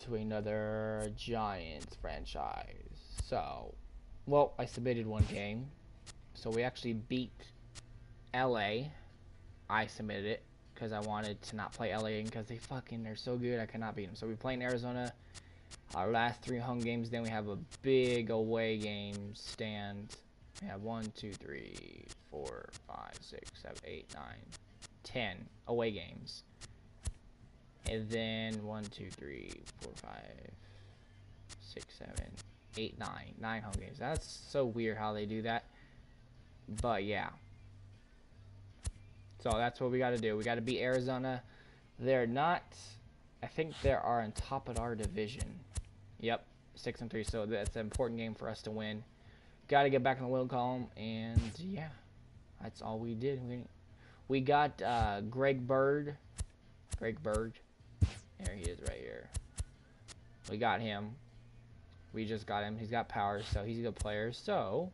to another Giants franchise. So, well, I submitted one game. So we actually beat LA. I submitted it because I wanted to not play LA because they're so good. I cannot beat them. So we play in Arizona. Our last 3 home games. Then we have a big away game stand. We have 1, 2, 3, 4, 5, 6, 7, 8, 9, 10 away games. And then 1, 2, 3, 4, 5, 6, 7, 8, 9 home games. That's so weird how they do that. But yeah. So that's what we got to do. We got to beat Arizona. They're not. I think they are on top of our division. Yep, 6-3. So that's an important game for us to win. Got to get back in the win column, and yeah, that's all we did. We got Greg Bird. There he is right here. We got him. We just got him. He's got power, so he's a good player. So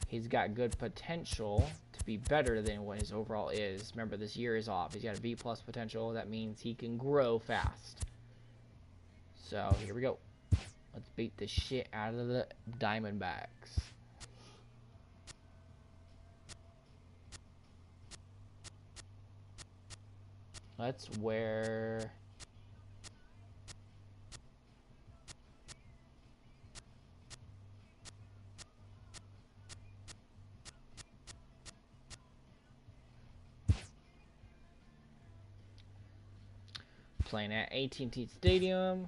he's got good potential to be better than what his overall is. Remember, this year is off. He's got a B+ potential. That means he can grow fast. So here we go. Let's beat the shit out of the Diamondbacks. Let's wear... Playing at AT&T Stadium.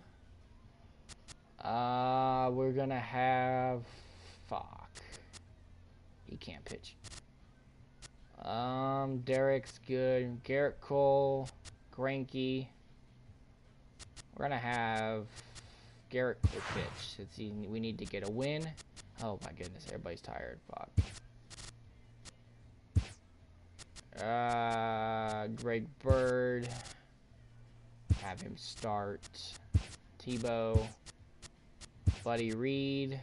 We're gonna have... Fuck. He can't pitch. Derek's good. Garrett Cole. Greinke. We're gonna have Garrett Cole pitch. We need to get a win. Oh my goodness, everybody's tired. Fuck. Greg Bird. Have him start. Tebow. Buddy Reed.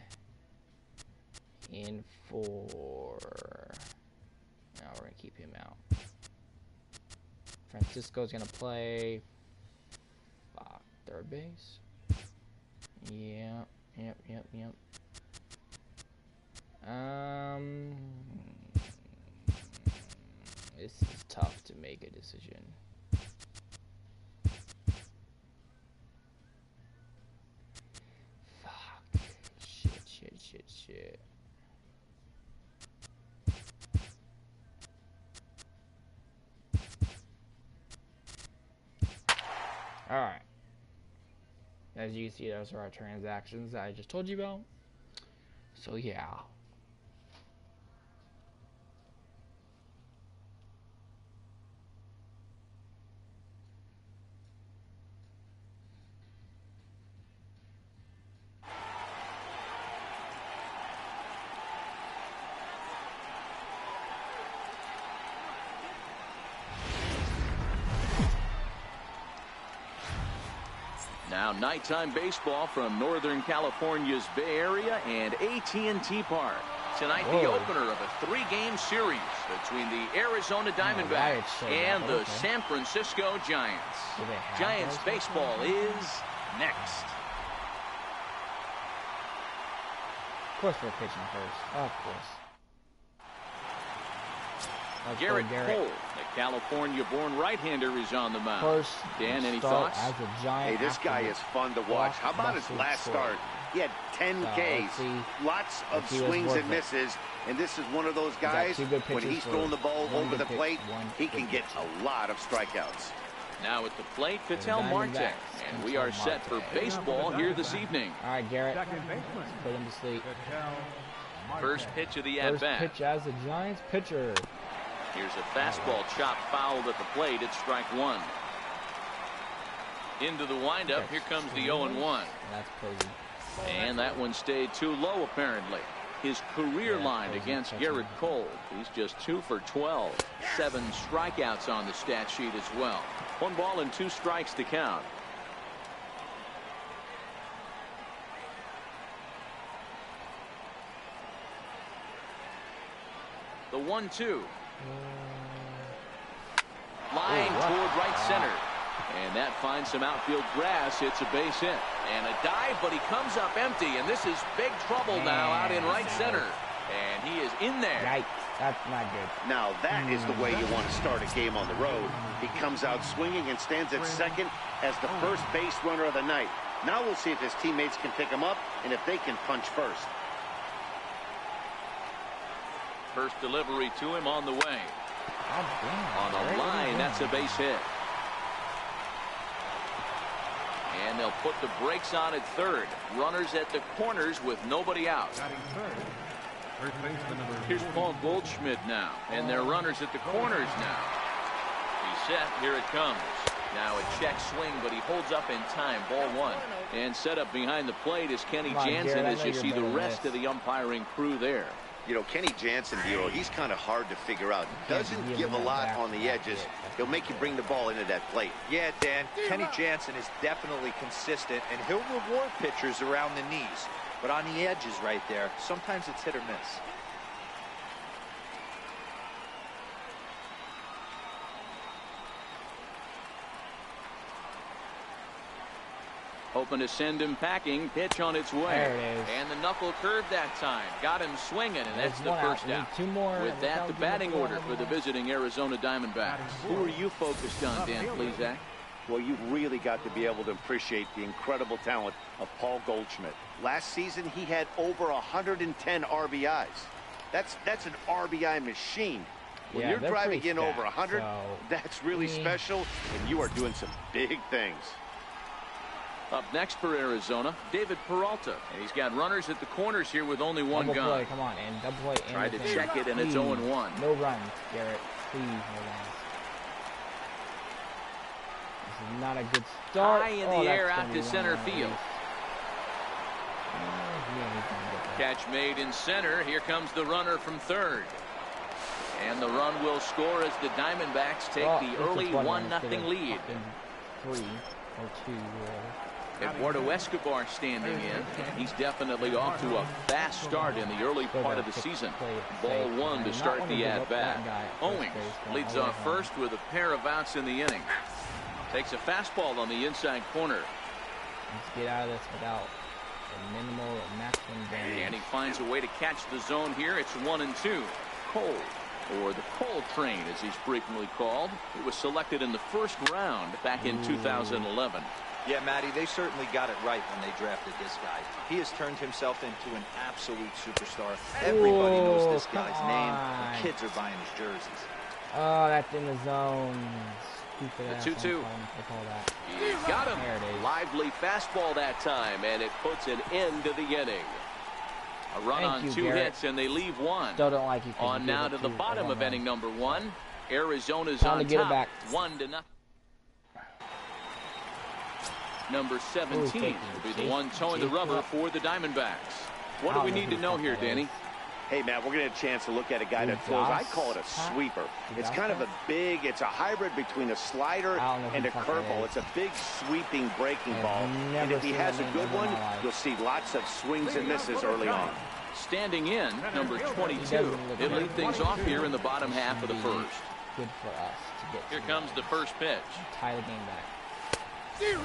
In for... No, we're going to keep him out. Francisco's going to play... third base. Yep. This is tough to make a decision. Fuck. Shit. Alright. As you see, those are our transactions that I just told you about. So yeah. Now nighttime baseball from Northern California's Bay Area and AT&T Park. Tonight, the opener of a 3-game series between the Arizona Diamondbacks and the San Francisco Giants. Giants baseball is next. Of course we're pitching first. Of course. Garrett Cole, the California-born right-hander, is on the mound. First, Dan, any thoughts? As a Giant. Hey, this guy is fun to watch. How about his last start? He had 10 Ks, lots of swings and misses, and this is one of those guys, when he's throwing the ball over the plate, he can get a lot of strikeouts. Now at the plate, Ketel Marte, and we are set for baseball here this evening. All right, Garrett, put him to sleep. First pitch of the at-bat. First pitch as a Giants pitcher. Here's a fastball chopped fouled at the plate. It's strike one. Into the windup. Here comes the 0-1. That's crazy. And that one stayed too low, apparently. His career line against Garrett Cole. He's just 2 for 12. 7 strikeouts on the stat sheet as well. 1 ball and 2 strikes to count. The 1-2. Line toward right center. And that finds some outfield grass. It's a base hit. And a dive, but he comes up empty. And this is big trouble now out in right center. And he is in there. Yikes. That's not good. Now that is the way you want to start a game on the road. He comes out swinging and stands at second as the first base runner of the night. Now we'll see if his teammates can pick him up and if they can punch first. First delivery to him on the way. On a line, that's a base hit. And they'll put the brakes on at third. Runners at the corners with nobody out. Here's Paul Goldschmidt now. And their runners at the corners now. He's set. Here it comes. Now a check swing, but he holds up in time. Ball one. And set up behind the plate is Kenny Jansen as you see the rest of the umpiring crew there. You know, Kenny Jansen, he's kind of hard to figure out. Doesn't give a lot on the edges. He'll make you bring the ball into that plate. Yeah, Dan, Kenny Jansen is definitely consistent, and he'll reward pitchers around the knees. But on the edges right there, sometimes it's hit or miss. Hoping to send him packing. Pitch on its way. There it is. And the knuckle curve that time. Got him swinging, and that's the first out. Two more. With that, the batting order for the visiting Arizona Diamondbacks. Who are you focused on, Dan Plesac? Well, you've really got to be able to appreciate the incredible talent of Paul Goldschmidt. Last season, he had over 110 RBIs. That's an RBI machine. When you're driving in over 100, that's really special, and you are doing some big things. Up next for Arizona, David Peralta. And he's got runners at the corners here with only one gun. Play, come on, and double play. Tried to check it, and it's 0-1. No runs, Garrett. Please, no runs. This is not a good start. High in the air out to center field. Catch made in center. Here comes the runner from third. And the run will score as the Diamondbacks take the early 1-0 lead. 3 or 2. Eduardo Escobar standing in. He's definitely off to a fast start in the early part of the season. Ball one to start the at-bat. Owings leads off first with a pair of outs in the inning. Takes a fastball on the inside corner. Let's get out of this without a minimal or maximum damage. And he finds a way to catch the zone here. It's 1-2. Cole, or the Cole train as he's frequently called. He was selected in the first round back in 2011. Yeah, Matty, they certainly got it right when they drafted this guy. He has turned himself into an absolute superstar. Everybody knows this guy's name. The kids are buying his jerseys. Oh, that's in the zone. The 2-2. He got him. Lively fastball that time, and it puts an end to the inning. A run on two hits, and they leave one. Still don't like you. On now to the bottom of inning number one. Arizona's on top, 1-0. Number 17 will be the one towing the rubber for the Diamondbacks. What do we need to know here, Danny? Hey, Matt, we're going to get a chance to look at a guy that throws, I call it a sweeper. It's kind of it's a hybrid between a slider and a curveball. It's a big sweeping breaking ball. And if he has a good one, you'll see lots of swings and misses early on. Standing in, number 22. He'll lead things off here in the bottom half of the first. Good for us to get. Here comes the first pitch. Tie the game back.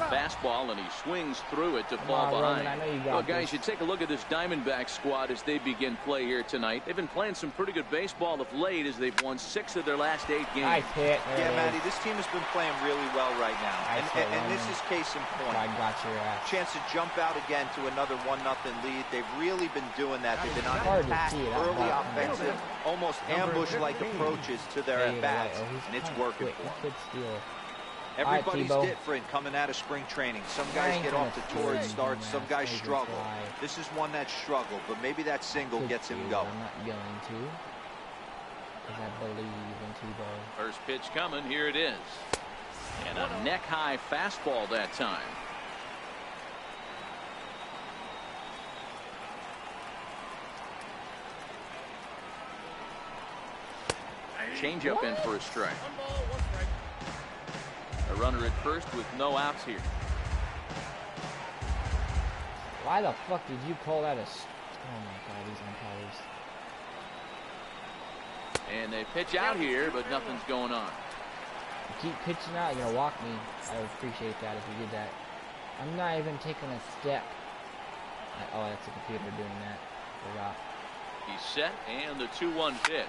Fastball, and he swings through it to fall behind. Well, guys, you take a look at this Diamondback squad as they begin play here tonight. They've been playing some pretty good baseball of late as they've won 6 of their last 8 games. Nice hit. Yeah, Matty, this team has been playing really well right now. And this is case in point. I got your ass. Chance to jump out again to another 1-0 lead. They've really been doing that. They've been on attack, early offensive, almost ambush-like approaches to their at-bats, and it's working for them. Everybody's different coming out of spring training. Some guys get off to torrid starts. Some guys struggle. This is one that struggled, but maybe that single gets him going. I'm not going to, because I believe in Tebow. First pitch coming. Here it is. And a neck-high fastball that time. Change-up in for a strike. A runner at first with no outs here. Why the fuck did you call that a... Oh my god, these umpires. And they pitch out here, but nothing's going on. Keep pitching out. You're gonna walk me. I would appreciate that if you did that. I'm not even taking a step. Oh, that's the computer doing that. Forgot. He's set, and the 2-1 pitch.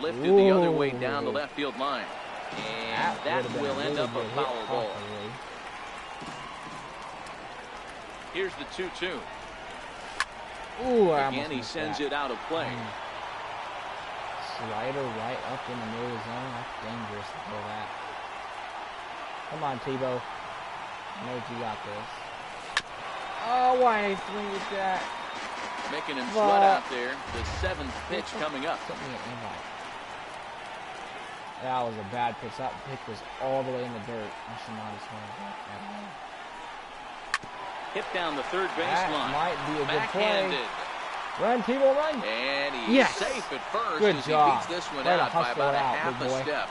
Lifted the other way down the left field line. And that will end up a foul ball. Here's the 2-2. Again, he sends it out of play. Slider right up in the middle of the zone. That's dangerous to throw that. Come on, Tebow. I know you got this. Oh, why did he swing with that? Making him sweat out there. The 7th pitch coming up. That was a bad pitch. That pitch was all the way in the dirt. I should not have swung that at all. Hit down the third baseline. Might be a good play. Run, Tebow, run! And he's safe at first. Good job. He beats this one out by about a half a step.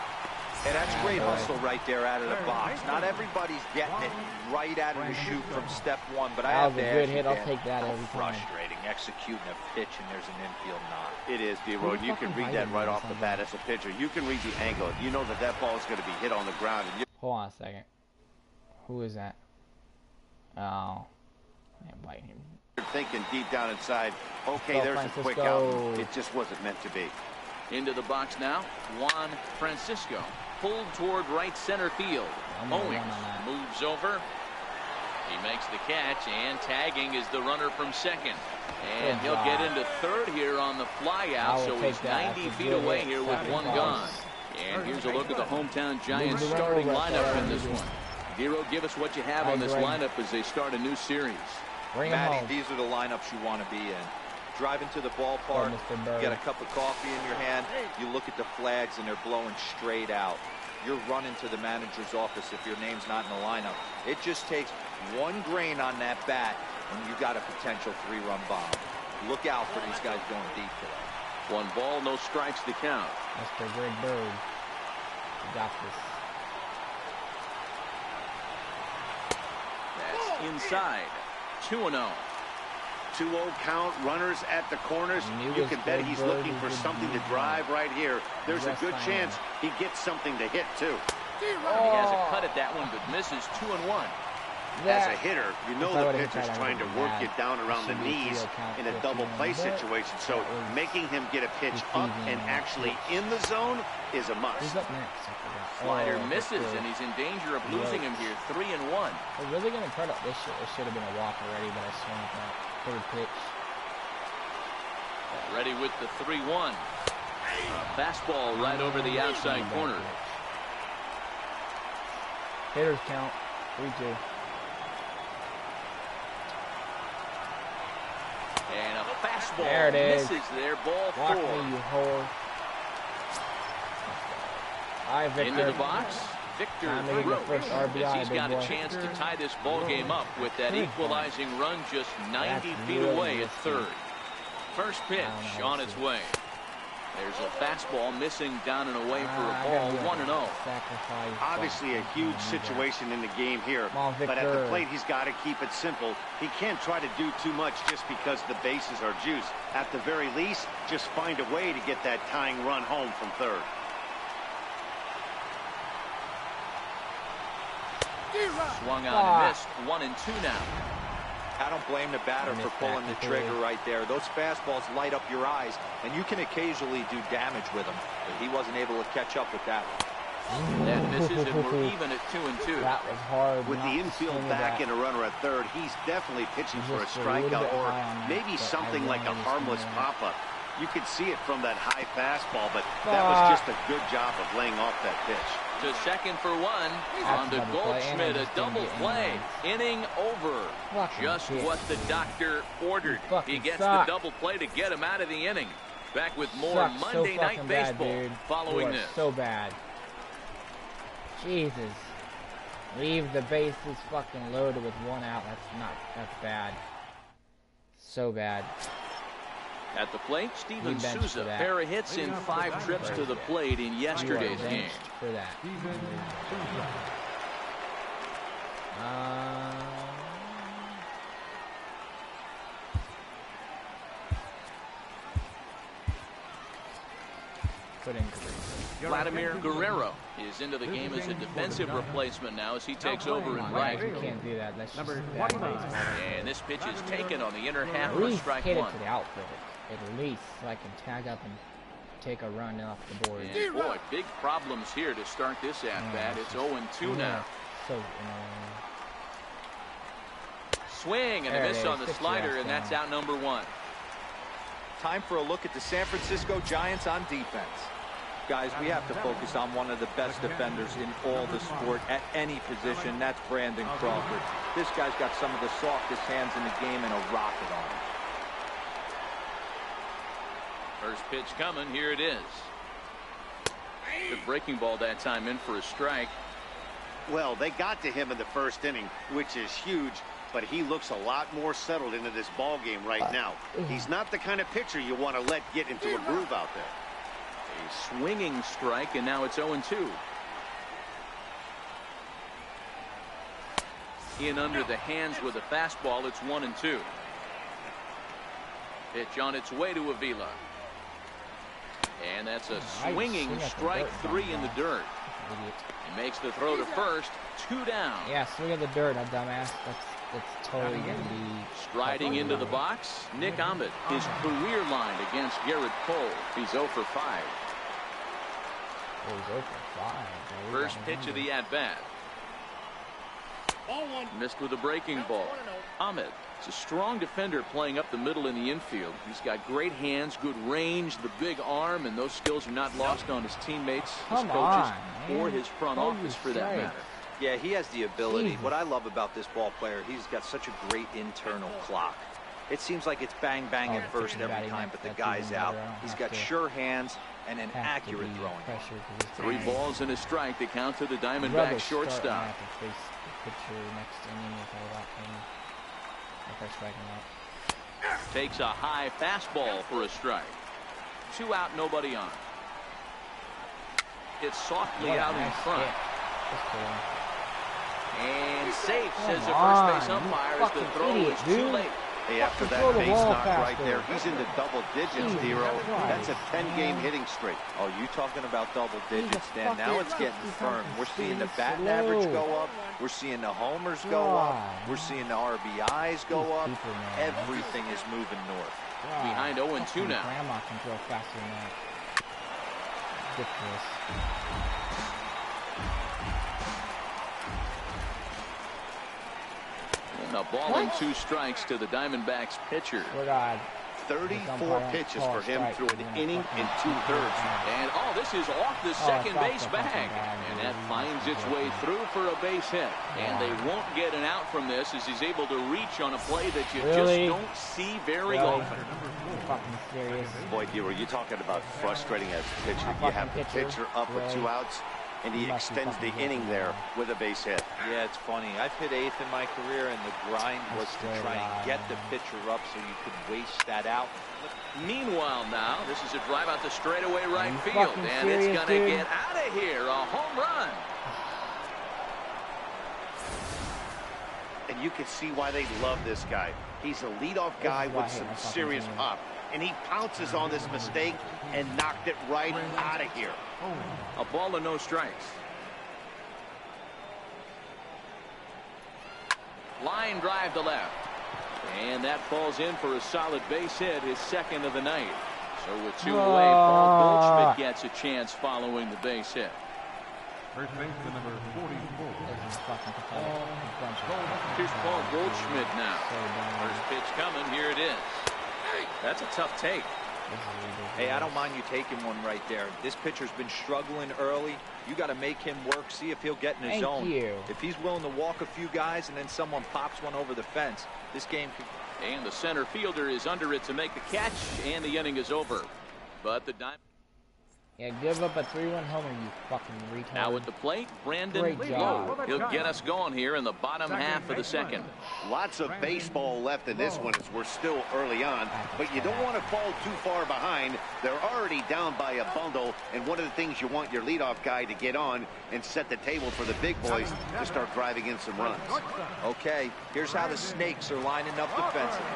And that's great hustle right there out of the box. Not everybody's getting it right out of the chute from step one, but I have to ask you, good hit. I'll take that every time. Frustrating executing a pitch and there's an infield knock. It is, D-Road. You can read that right off the bat as a pitcher. You can read the angle. You know that that ball is going to be hit on the ground. And hold on a second. Who is that? Oh, I'm biting him. You're thinking deep down inside, okay, there's a quick out. It just wasn't meant to be. Into the box now, Juan Francisco. Pulled toward right center field. Owings moves over. He makes the catch, and tagging is the runner from second. And he'll get into third here on the fly out, so he's 90 feet away here with one gone. And here's a look at the hometown Giants starting lineup in this one. Dero, give us what you have on this lineup as they start a new series. Matty, these are the lineups you want to be in. Drive into the ballpark, get a cup of coffee in your hand, you look at the flags and they're blowing straight out. You're running to the manager's office if your name's not in the lineup. It just takes one grain on that bat and you got a potential 3-run bomb. Look out for these guys going deep today. 1 ball, no strikes to count. Mr. Greg Bird. You got this. That's inside. 2-0. 2-0 count, runners at the corners. You can bet he's looking for something to drive right here. There's a good chance he gets something to hit, too. He has a cut at that one, but misses 2-1. As a hitter, you know the pitcher's trying to work it down around the knees in a double play situation. So making him get a pitch up and actually in the zone is a must. Who's up next? Slider misses, and he's in danger of losing him here. 3-1. We're really going to try to. This should have been a walk already, but I swung at that third pitch. Ready with the 3-1. Fastball right over the outside corner. Hitters count. 3-2. And a fastball there it is. Misses there. Ball Walk 4. Me, you whore. All right, Victor. Into the box. Victor through. RBI, he's got a chance to tie this ball game up with that equalizing run just 90 feet away at third. First pitch on its way. There's a fastball missing down and away for a ball. 1-0. Obviously a huge situation in the game here, but at the plate he's got to keep it simple. He can't try to do too much just because the bases are juiced. At the very least, just find a way to get that tying run home from third. Swung on and missed. 1-2 now. I don't blame the batter for pulling the trigger right there. Those fastballs light up your eyes, and you can occasionally do damage with them. But he wasn't able to catch up with that one. That misses, and we're even at 2-2. That was hard. With the infield back and a runner at third, he's definitely pitching for a strikeout or maybe something like a harmless pop-up. You could see it from that high fastball, but that was just a good job of laying off that pitch. To second for one. On to Goldschmidt, a double play. Inning over. Just what the doctor ordered. He gets the double play to get him out of the inning. Back with more Monday Night Baseball following this. So bad. Jesus. Leave the bases fucking loaded with 1 out. That's bad. So bad. At the plate, Steven Souza, pair of hits in 5 trips to the plate in yesterday's game. For that. Vladimir Guerrero is into the game as a defensive replacement now as he takes over in right. You can't do that. That's number 29. And this pitch is taken on the inner half for strike one. Hit it to the outfield, at least, so I can tag up and take a run off the board. And boy, big problems here to start this at-bat. It's 0-2 now. So swing and a miss on the slider, and that's out number one. Time for a look at the San Francisco Giants on defense. Guys, we have to focus on one of the best defenders in all the sport at any position. That's Brandon Crawford. This guy's got some of the softest hands in the game and a rocket arm. First pitch coming. Here it is. The breaking ball that time in for a strike. Well, they got to him in the first inning, which is huge, but he looks a lot more settled into this ball game right now. He's not the kind of pitcher you want to let get into a groove out there. A swinging strike, and now it's 0-2. In under the hands with a fastball. It's 1-2. Pitch on its way to Avila. And that's a swinging strike three in the dirt. He makes the throw to first. 2 down. Yeah, swing in the dirt, that dumbass. That's totally going to be... Striding into the box, Nick Ahmed. His career line against Garrett Cole. He's 0 for 5. Oh, he's 0 for 5. First pitch of the at-bat. Missed with a breaking ball. Ahmed is a strong defender playing up the middle in the infield. He's got great hands, good range, the big arm, and those skills are not lost on his teammates, his coaches, or his front office for that matter. Yeah, he has the ability. What I love about this ball player, he's got such a great internal clock. It seems like it's bang bang at first every time, but the guy's out. He's got sure hands and an accurate throwing. 3 balls and a strike to count to the Diamondback shortstop. Takes a high fastball for a strike. 2 out, nobody on. It's softly out in front. And safe, says the first base umpire, as the throw is too late. Hey, after that base knock right there, he's into double digits, Dero. That's a 10-game hitting streak. Oh, you talking about double digits, Dan? Now it's getting firm. We're seeing the batting average go up. We're seeing the homers go up. We're seeing the RBIs go up. Everything is moving north. Behind 0-2 now. Grandma can throw faster than that. Ridiculous. A ball and 2 strikes to the Diamondbacks pitcher. 34 pitches for him through an inning and 2/3. And this is off the second base bag. And that finds its way through for a base hit. And they won't get an out from this as he's able to reach on a play that you just don't see very often. Boy, Dero, you're talking about frustrating as a pitcher. You have the pitcher up with 2 outs. And he extends the inning there with a base hit. Yeah, it's funny. I've hit 8th in my career, and the grind was to try and get the pitcher up so you could waste that out. Meanwhile now, this is a drive out the straightaway right field. And it's going to get out of here. A home run. And you can see why they love this guy. He's a leadoff guy with some serious pop. And he pounces on this mistake and knocked it right out of here. A ball and no strikes. Line drive to left. And that falls in for a solid base hit, his second of the night. So with 2 away, Paul Goldschmidt gets a chance following the base hit. First baseman number 44. Here's Paul Goldschmidt now. First pitch coming. Here it is. That's a tough take. Hey, I don't mind you taking one right there. This pitcher's been struggling early. You got to make him work, see if he'll get in his zone. If he's willing to walk a few guys and then someone pops one over the fence, this game could... And the center fielder is under it to make the catch, and the inning is over. But the Diamondbacks... Yeah, give up a 3-1 homer, you fucking retard. Now at the plate, Brandon Lowe. He'll get us going here in the bottom half of the second. Lots of baseball left in this one as we're still early on, but you don't want to fall too far behind. They're already down by a bundle, and one of the things you want your leadoff guy to get on and set the table for the big boys to start driving in some runs. Okay, here's how the Snakes are lining up defensively.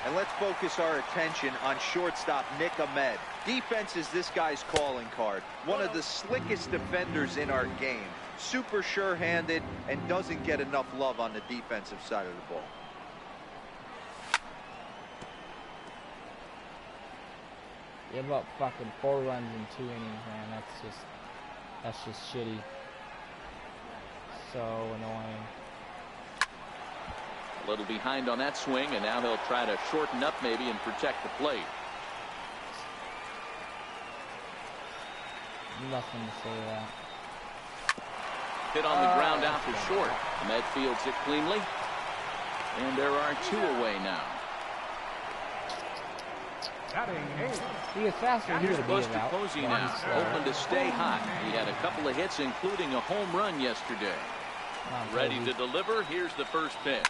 And let's focus our attention on shortstop Nick Ahmed. Defense is this guy's calling card. One of the slickest defenders in our game. Super sure-handed and doesn't get enough love on the defensive side of the ball. Give up fucking 4 runs in 2 innings, man. That's just shitty. So annoying. A little behind on that swing, and now he'll try to shorten up maybe and protect the plate. Nothing to say to that. Hit on the ground out to short. Ahmed fields it cleanly. And there are 2 away now. He is faster here to be Buster about. Posey now, open to stay hot. He had a couple of hits, including a home run yesterday. Ready to deliver. Here's the first pitch.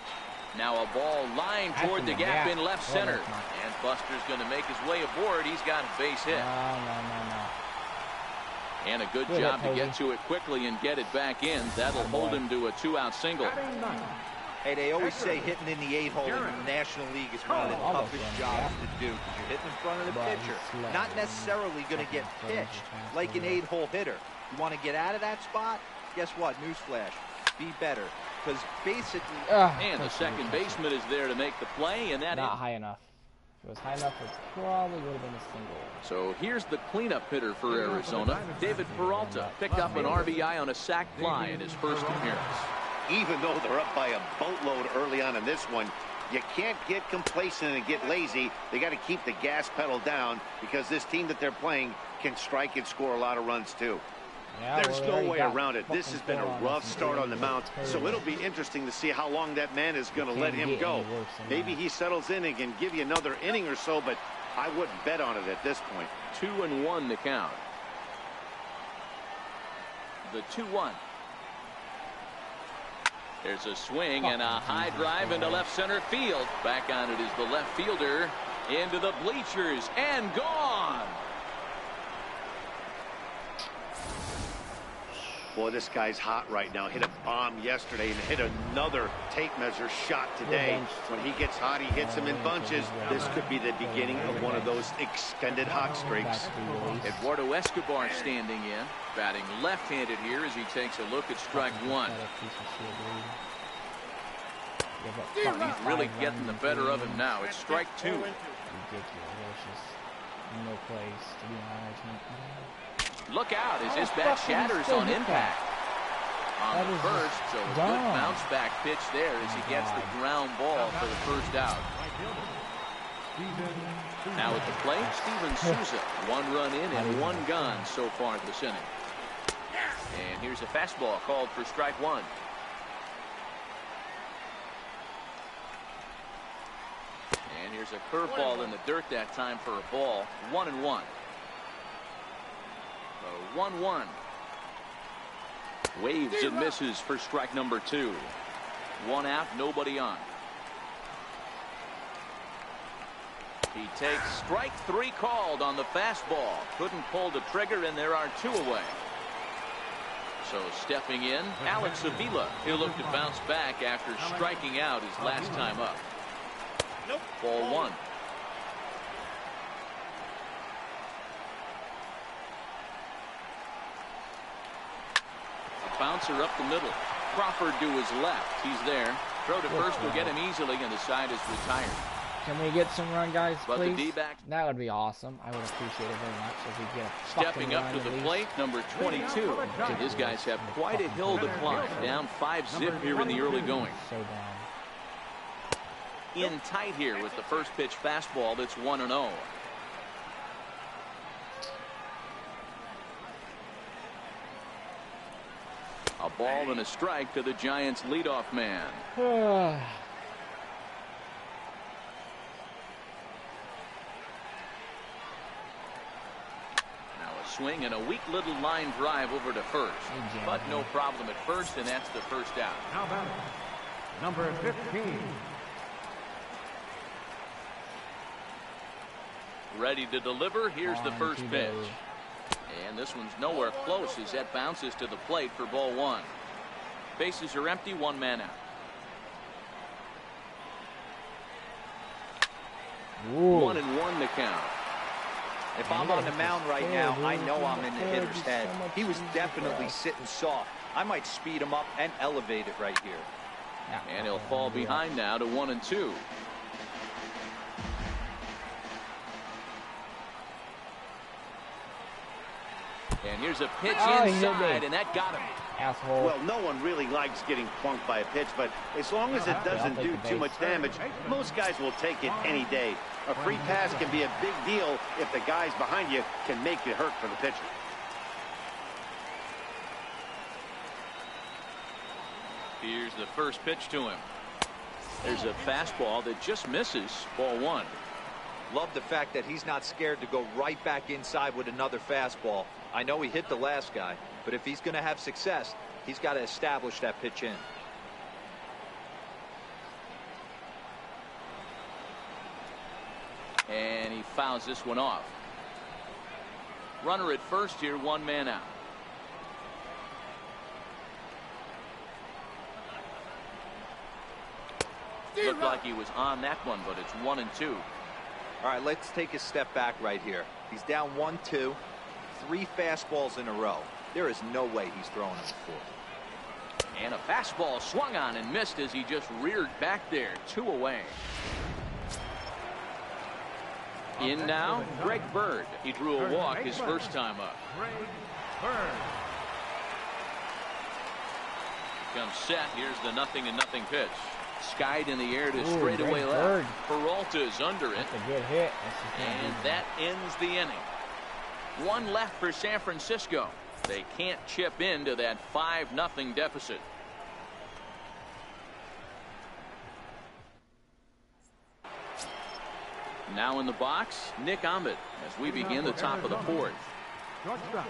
Now a ball lined toward the gap in left center. And Buster's going to make his way aboard. He's got a base hit. No. And a good job to get to it quickly and get it back in. That'll hold him to a 2-out single. Hey, they always say hitting in the 8-hole in the National League is one of the toughest jobs to do. You're hitting in front of the pitcher. Not necessarily going to get pitched like an 8-hole hitter. You want to get out of that spot? Guess what? Newsflash. Be better. Because basically... and the second baseman is there to make the play, and that not high enough. If it was high enough, it probably would have been a single. So here's the cleanup hitter for Arizona. David Peralta picked up an RBI on a sac fly in his first appearance. Even though they're up by a boatload early on in this one, you can't get complacent and get lazy. They got to keep the gas pedal down because this team that they're playing can strike and score a lot of runs too. Yeah, there's no way around it. This has been a rough start on the mound, so it'll be interesting to see how long that man is going to let him go. Maybe he settles in and can give you another inning or so, but I wouldn't bet on it at this point. 2-1 the count. The 2-1. There's a swing and a high drive into left center field. Back on it is the left fielder into the bleachers and gone. Boy, this guy's hot right now. Hit a bomb yesterday and hit another tape measure shot today. When he gets hot, he hits them in bunches. This could be the beginning of one of those extended hot streaks. Eduardo Escobar standing in, batting left-handed here as he takes a look at strike 1. He's really getting the better of him now. It's strike 2. Ridiculous. No place to be management. Look out as this bat shatters on impact. On the first, so a good bounce back pitch there as he gets the ground ball for the first out. Now at the plate, Steven Souza. 1 run in and 1 gone so far this inning. And here's a fastball called for strike 1. And here's a curveball in the dirt that time for a ball. 1-1. 1-1. Waves and misses for strike number 2. 1 out, nobody on. He takes strike 3 called on the fastball. Couldn't pull the trigger, and there are 2 away. So stepping in, Alex Avila. He'll look to bounce back after striking out his last time up. Ball 1. Bouncer up the middle. Crawford to his left. He's there. Throw to first will get him easily, and the side is retired. Can we get some run, guys, but please? The D-backs, that would be awesome. I would appreciate it very much if we get a stepping up to the plate, number 22. These guys have quite a hill to climb. Down 5-zip here in the early going. So down. In tight here with the first pitch fastball that's 1-0. A ball and a strike to the Giants leadoff man. Now a swing and a weak little line drive over to first. But no problem at first, and that's the first out. Now batting, number 15. Ready to deliver. Here's the first pitch. And this one's nowhere close as that bounces to the plate for ball 1. Bases are empty, 1 man out. Ooh. 1-1 to count. If I'm on the mound right now, I know I'm in the hitter's head. He was definitely sitting soft. I might speed him up and elevate it right here. And he'll fall behind now to 1-2. And here's a pitch inside, and that got him. Asshole. Well, no one really likes getting plunked by a pitch, but as long as it doesn't do too much damage, most guys will take it any day. A free pass can be a big deal if the guys behind you can make it hurt for the pitcher. Here's the first pitch to him. There's a fastball that just misses. Ball 1. Love the fact that he's not scared to go right back inside with another fastball. I know he hit the last guy, but if he's going to have success, he's got to establish that pitch in. And he fouls this one off. Runner at first here, 1 man out. Looked like he was on that one, but it's 1-2. All right, let's take a step back right here. He's down 1-2, 3 fastballs in a row. There is no way he's throwing him a 4th. And a fastball swung on and missed as he just reared back there. 2 away. In now, Greg Bird. He drew a walk his first time up. Greg Bird. Comes set. Here's the 0-0 pitch. Skied in the air to straightaway left. Peralta's under it. That's a good hit. And that ends the inning. 1 left for San Francisco. They can't chip into that 5-0 deficit. Now in the box, Nick Ahmed as we begin the top of the 4th. Shortstop,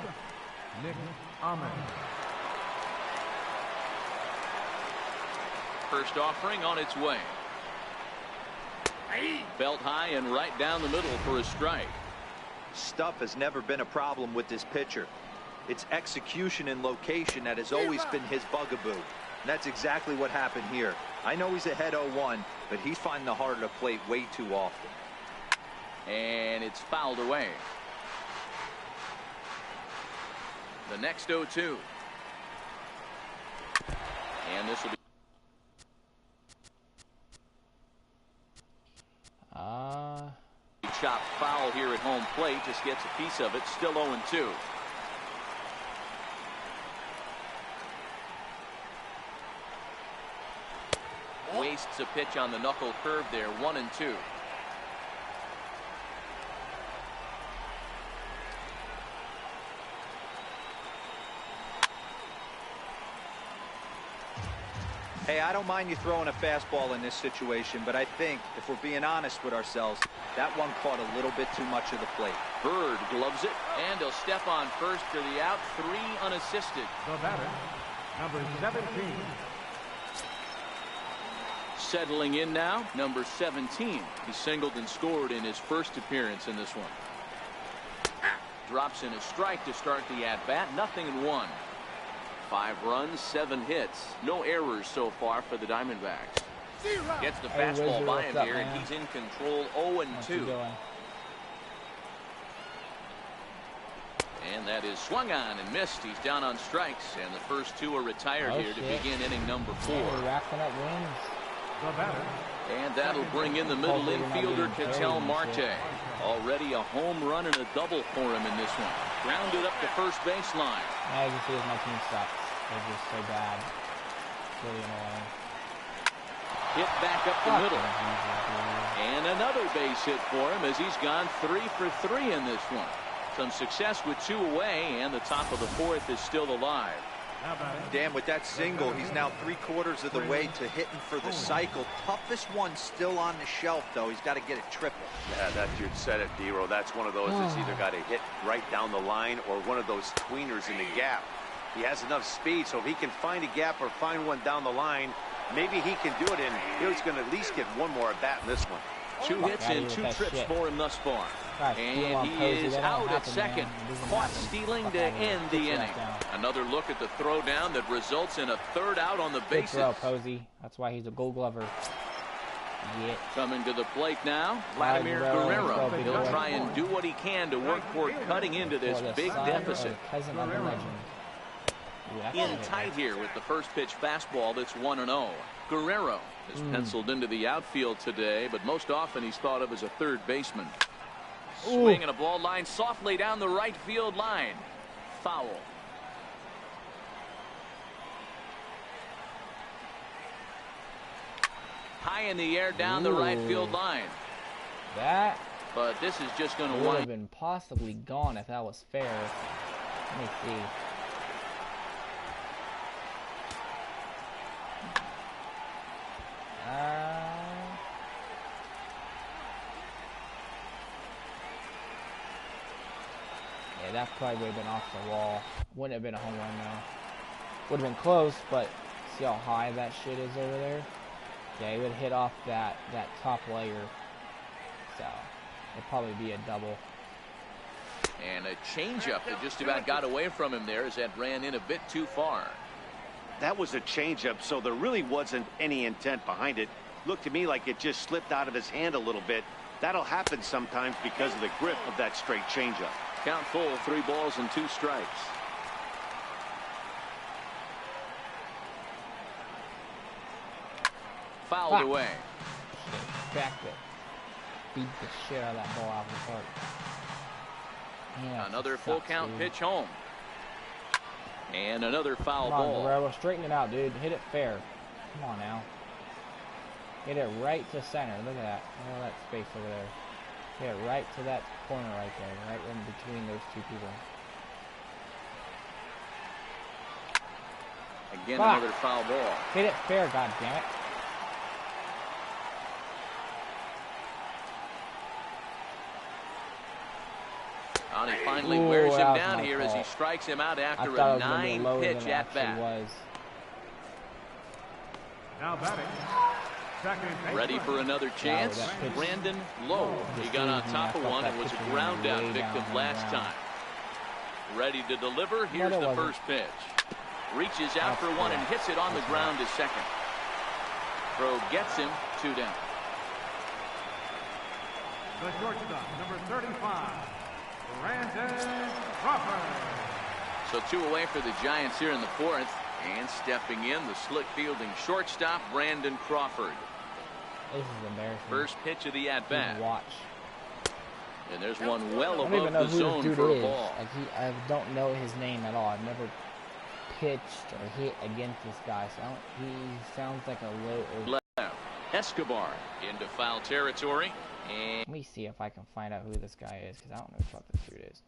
Nick Ahmed. First offering on its way. Belt high and right down the middle for a strike. Stuff has never been a problem with this pitcher. It's execution and location that has always been his bugaboo. And that's exactly what happened here. I know he's ahead 0-1, but he's finding the harder to plate way too often. And it's fouled away. The next 0-2. And this will be chopped foul here at home plate. Just gets a piece of it. Still 0-2. Wastes a pitch on the knuckle curve there. 1-2. Hey, I don't mind you throwing a fastball in this situation, but I think if we're being honest with ourselves, that one caught a little bit too much of the plate. Bird gloves it, and he'll step on first for the out. 3 unassisted. The batter, number 17. Settling in now, number 17. He singled and scored in his first appearance in this one. Drops in a strike to start the at-bat. 0-1. 5 runs, 7 hits. No errors so far for the Diamondbacks. Gets the fastball by him here, and he's in control. 0-2. And that is swung on and missed. He's down on strikes, and the first 2 are retired here to begin inning number 4. Racking up wins. And that'll bring in the middle infielder, Ketel Marte. Already a home run and a double for him in this one. Grounded up the first baseline. As you see, my team sucks. They're just so bad. It's really annoying. Hit back up the middle. And another base hit for him as he's gone 3 for 3 in this one. Some success with 2 away, and the top of the 4th is still alive. Dan, with that single, he's now 3/4 of the way to hitting for the cycle. Toughest one still on the shelf, though. He's got to get it triple. Yeah, that's you said it, D-Row. That's one of those that's either got to hit right down the line or one of those tweeners in the gap. He has enough speed, so if he can find a gap or find one down the line, maybe he can do it, and he's going to at least get one more at bat in this one. 2 hits and 2 trips for him thus far. And he is out at second. Caught stealing to end the inning. Another look at the throw down that results in a 3rd out on the bases. Good throw, Posey. That's why he's a Gold Glover. Coming to the plate now, Vladimir Guerrero. He'll try and do what he can to work toward cutting into this big deficit. In tight here with the first pitch fastball that's 1-0. Guerrero is penciled into the outfield today, but most often he's thought of as a third baseman. Swing and a ball line softly down the right field line. Foul. High in the air down the right field line. But this is just going to would have been possibly gone if that was fair. Let me see. Yeah, that probably would have been off the wall. Wouldn't have been a home run though. Would have been close, but see how high that shit is over there? Yeah, he would hit off that top layer. So it'd probably be a double. And a changeup that just about got away from him there as that ran in a bit too far. That was a changeup, so there really wasn't any intent behind it. Looked to me like it just slipped out of his hand a little bit. That'll happen sometimes because of the grip of that straight changeup. Count full, 3 balls and 2 strikes. Fouled away. Cracked it. Beat the shit out of that ball out of the park. Yeah, another full count pitch home. And another foul ball. Guerrero, straighten it out, dude. Hit it fair. Come on now. Hit it right to center. Look at that. Look at that space over there. Hit it right to that corner right there. Right in between those two people. Again, another foul ball. Hit it fair, goddammit. And he finally wears him down here as he strikes him out after a 9-pitch at bat. Now batting. Ready for another chance. Brandon Lowe. He got on top of one and was a ground out victim last time. Ready to deliver. Here's the first pitch. Reaches out for one and hits it on the ground to second. Throw gets him 2 down. The shortstop, number 35. Brandon Crawford. So 2 away for the Giants here in the 4th. And stepping in, the slick fielding shortstop, Brandon Crawford. This is embarrassing. First pitch of the at-bat. Watch. And there's one well above the zone for a ball. Like I don't know his name at all. I've never pitched or hit against this guy. So he sounds like a low. Escobar into foul territory. And let me see if I can find out who this guy is, because I don't know who the fuck this dude is.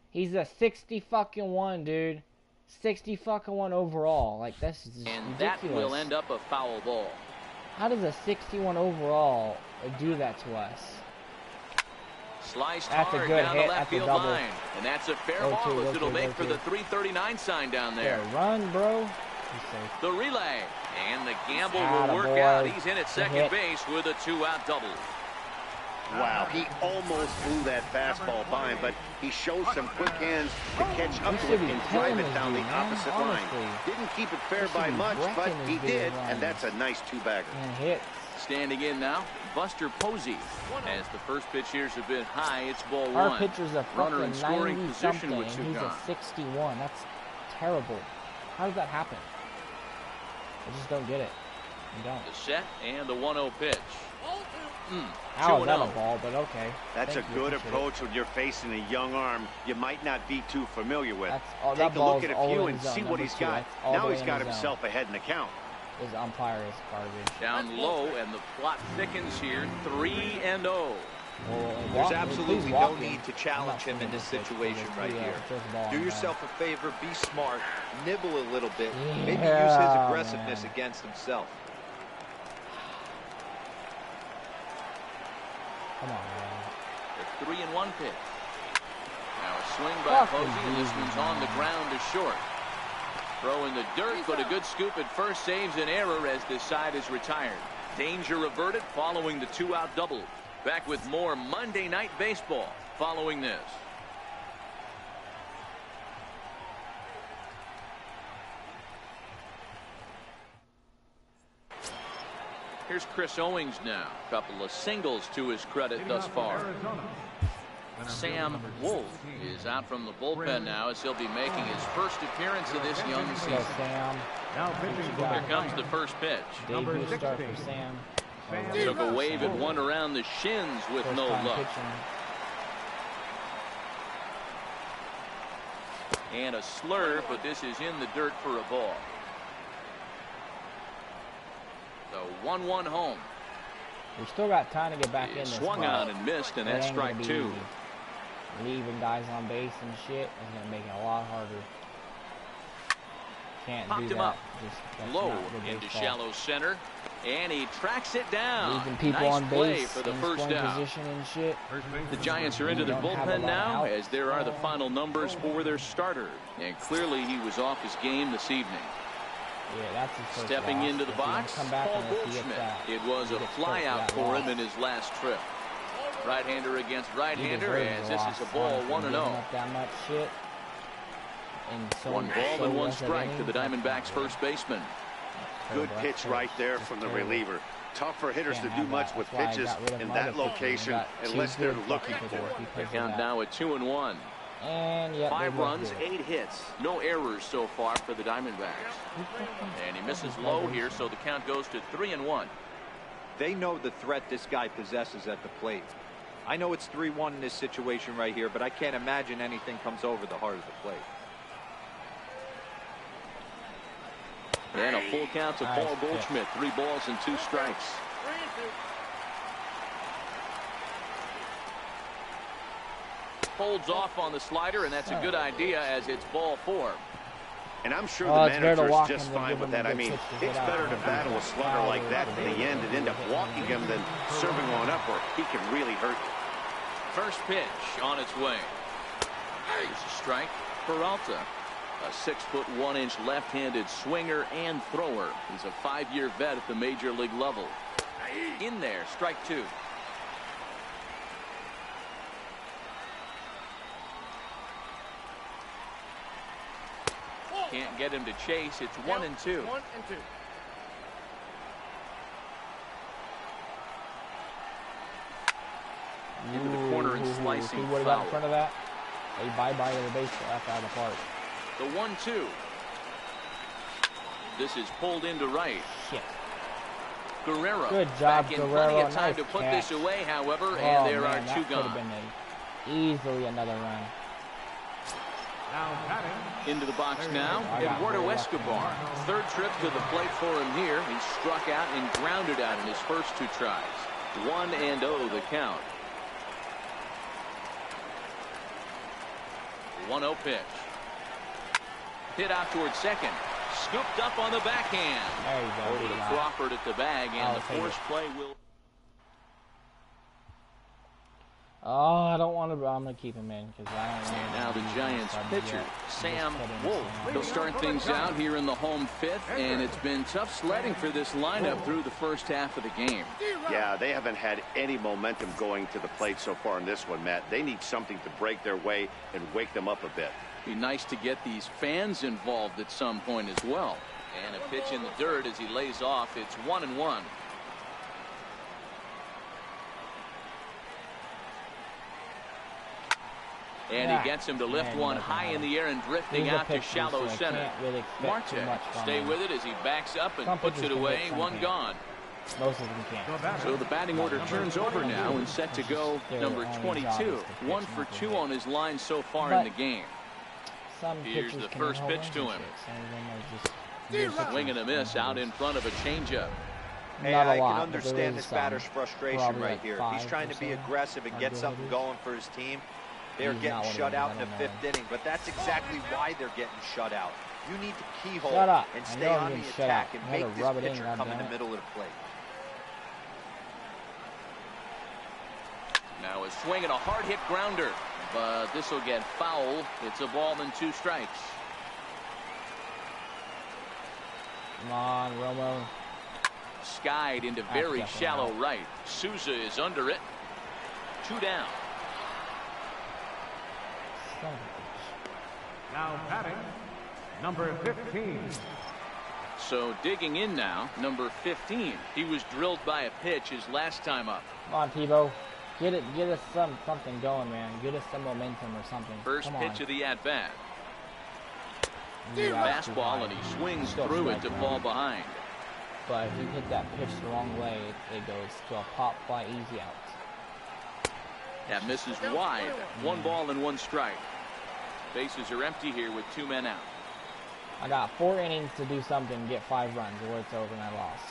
He's a 60-fucking-1, dude. 60-fucking-1 overall. Like, that's just and ridiculous. That will end up a foul ball. How does a 61 overall do that to us? Sliced hard down the left field line. And that's a fair ball as it'll make for the 339 sign down there. Yeah, run, bro. The relay. And the gamble will work out. He's in at second base with a 2-out double. Wow, he almost blew that fastball by him, but he showed some quick hands to catch up to it and drive it down the opposite line. Didn't keep it fair by much, but he did, and that's a nice 2-bagger. Standing in now, Buster Posey. As the first pitch here's a bit high, it's ball 1. Our pitcher's a fucking 90-something, and he's a 61. That's terrible. How does that happen? I just don't get it. I don't. The set and the 1-0 pitch. How is that a ball, but okay. That's a good approach when you're facing a young arm you might not be too familiar with. Take a look at a few and see what he's got. Now he's got himself ahead in the count. His umpire is garbage. Down low, and the plot thickens here. 3-0. There's absolutely no need to challenge him in this situation right here. Do yourself a favor, be smart, nibble a little bit, maybe use his aggressiveness against himself. Come on, man. The 3-1 pitch. Now a swing by Posey. This one's on the ground to short. Throw in the dirt, but a good scoop at first saves an error as this side is retired. Danger averted following the 2-out double. Back with more Monday Night Baseball following this. Here's Chris Owings now. A couple of singles to his credit thus far. Sam Wolf is out from the bullpen now as he'll be making his first appearance of this young season. Here comes the first pitch. Debut start for Sam. Took a wave and one around the shins with no luck. And a slur, but this is in the dirt for a ball. So 1-1 home. We still got time to get back in this. Swung on and missed, and that's strike two. Leaving guys on base and shit is going to make it a lot harder. Can't Popped do him that. up. Low into shallow center, and he tracks it down. Leaving people nice on play base for the in first scoring down. position and shit. The Giants are into their bullpen now, as there are the final numbers for their starter. And clearly he was off his game this evening. Yeah, that's his first Stepping loss. into the box, Paul Goldschmidt. It was a flyout for him in his last trip. Right-hander against right-hander, as this is a ball 1-0. That much shit. One ball and one strike to the Diamondbacks first baseman. Good pitch right there from the reliever. Tough for hitters to do much with pitches in that location unless they're looking for it. The count now at 2-1. And 5 runs, 8 hits. No errors so far for the Diamondbacks. And he misses low here, so the count goes to 3-1. They know the threat this guy possesses at the plate. I know it's 3-1 in this situation right here, but I can't imagine anything comes over the heart of the plate. And a full count to Paul Goldschmidt. 3 balls and 2 strikes. Holds off on the slider, and that's a good idea as it's ball 4. And I'm sure the manager's just fine with that. I mean, it's better to battle a slugger like that in the end and end up walking him than serving one up, or he can really hurt you. First pitch on its way. There's a strike. Peralta, a 6' 1" left-handed swinger and thrower. He's a 5-year vet at the major league level. In there, strike 2. Can't get him to chase. It's 1-2. Into the corner and slicing He would have got in front of that. A bye-bye to the base left out of the park. The 1-2. This is pulled into right. Shit. Guerrero. Good job, back in Guerrero. plenty of time nice to put catch. this away, however, and there are 2 gone. Easily another run. Into the box now, Eduardo Escobar. 3rd trip to the plate for him here. He struck out and grounded out in his first 2 tries. 1-0 the count. 1-0 pitch. Hit out towards second. Scooped up on the backhand. There you go. Over to Crawford at the bag, and the force play will. Oh, I don't want to. I'm going to keep him in because I don't want And now the Giants pitcher, Sam Wolf. He'll start things out here in the home 5th, and it's been tough sledding for this lineup through the first half of the game. Yeah, they haven't had any momentum going to the plate so far in this one, Matt. They need something to break their way and wake them up a bit. Be nice to get these fans involved at some point as well. And a pitch in the dirt as he lays off. It's 1-1. And he gets him to lift one high in the air and drifting out to shallow center. Marte, stay with it as he backs up and puts it away. 1 gone. Most of them can't. So the batting order turns over now and set to go number 22. 1 for 2 on his line so far in the game. Here's the first pitch to him. Swing and a miss out in front of a changeup. Hey, I can understand this batter's frustration right here. He's trying to be aggressive and get something going for his team. They're getting shut out in the 5th inning, but that's exactly why they're getting shut out. You need to keyhole and stay on the attack and make this pitcher come in the middle of the plate. Now a swing and a hard hit grounder, but this will get foul. It's a ball and 2 strikes. Come on, Romo. Skied into very shallow right. Souza is under it. 2 down. Now batting, number 15. So digging in now, number 15. He was drilled by a pitch his last time up. Come on, Tebow. Get us something going, man. Get us some momentum or something. First Come pitch on. of the at-bat. Fastball, and he swings through it to fall behind. But if you hit that pitch the wrong way, it goes to a pop fly easy out. That misses wide. 1 ball and 1 strike. Bases are empty here with 2 men out. I got 4 innings to do something, get 5 runs, or it's over and I lost.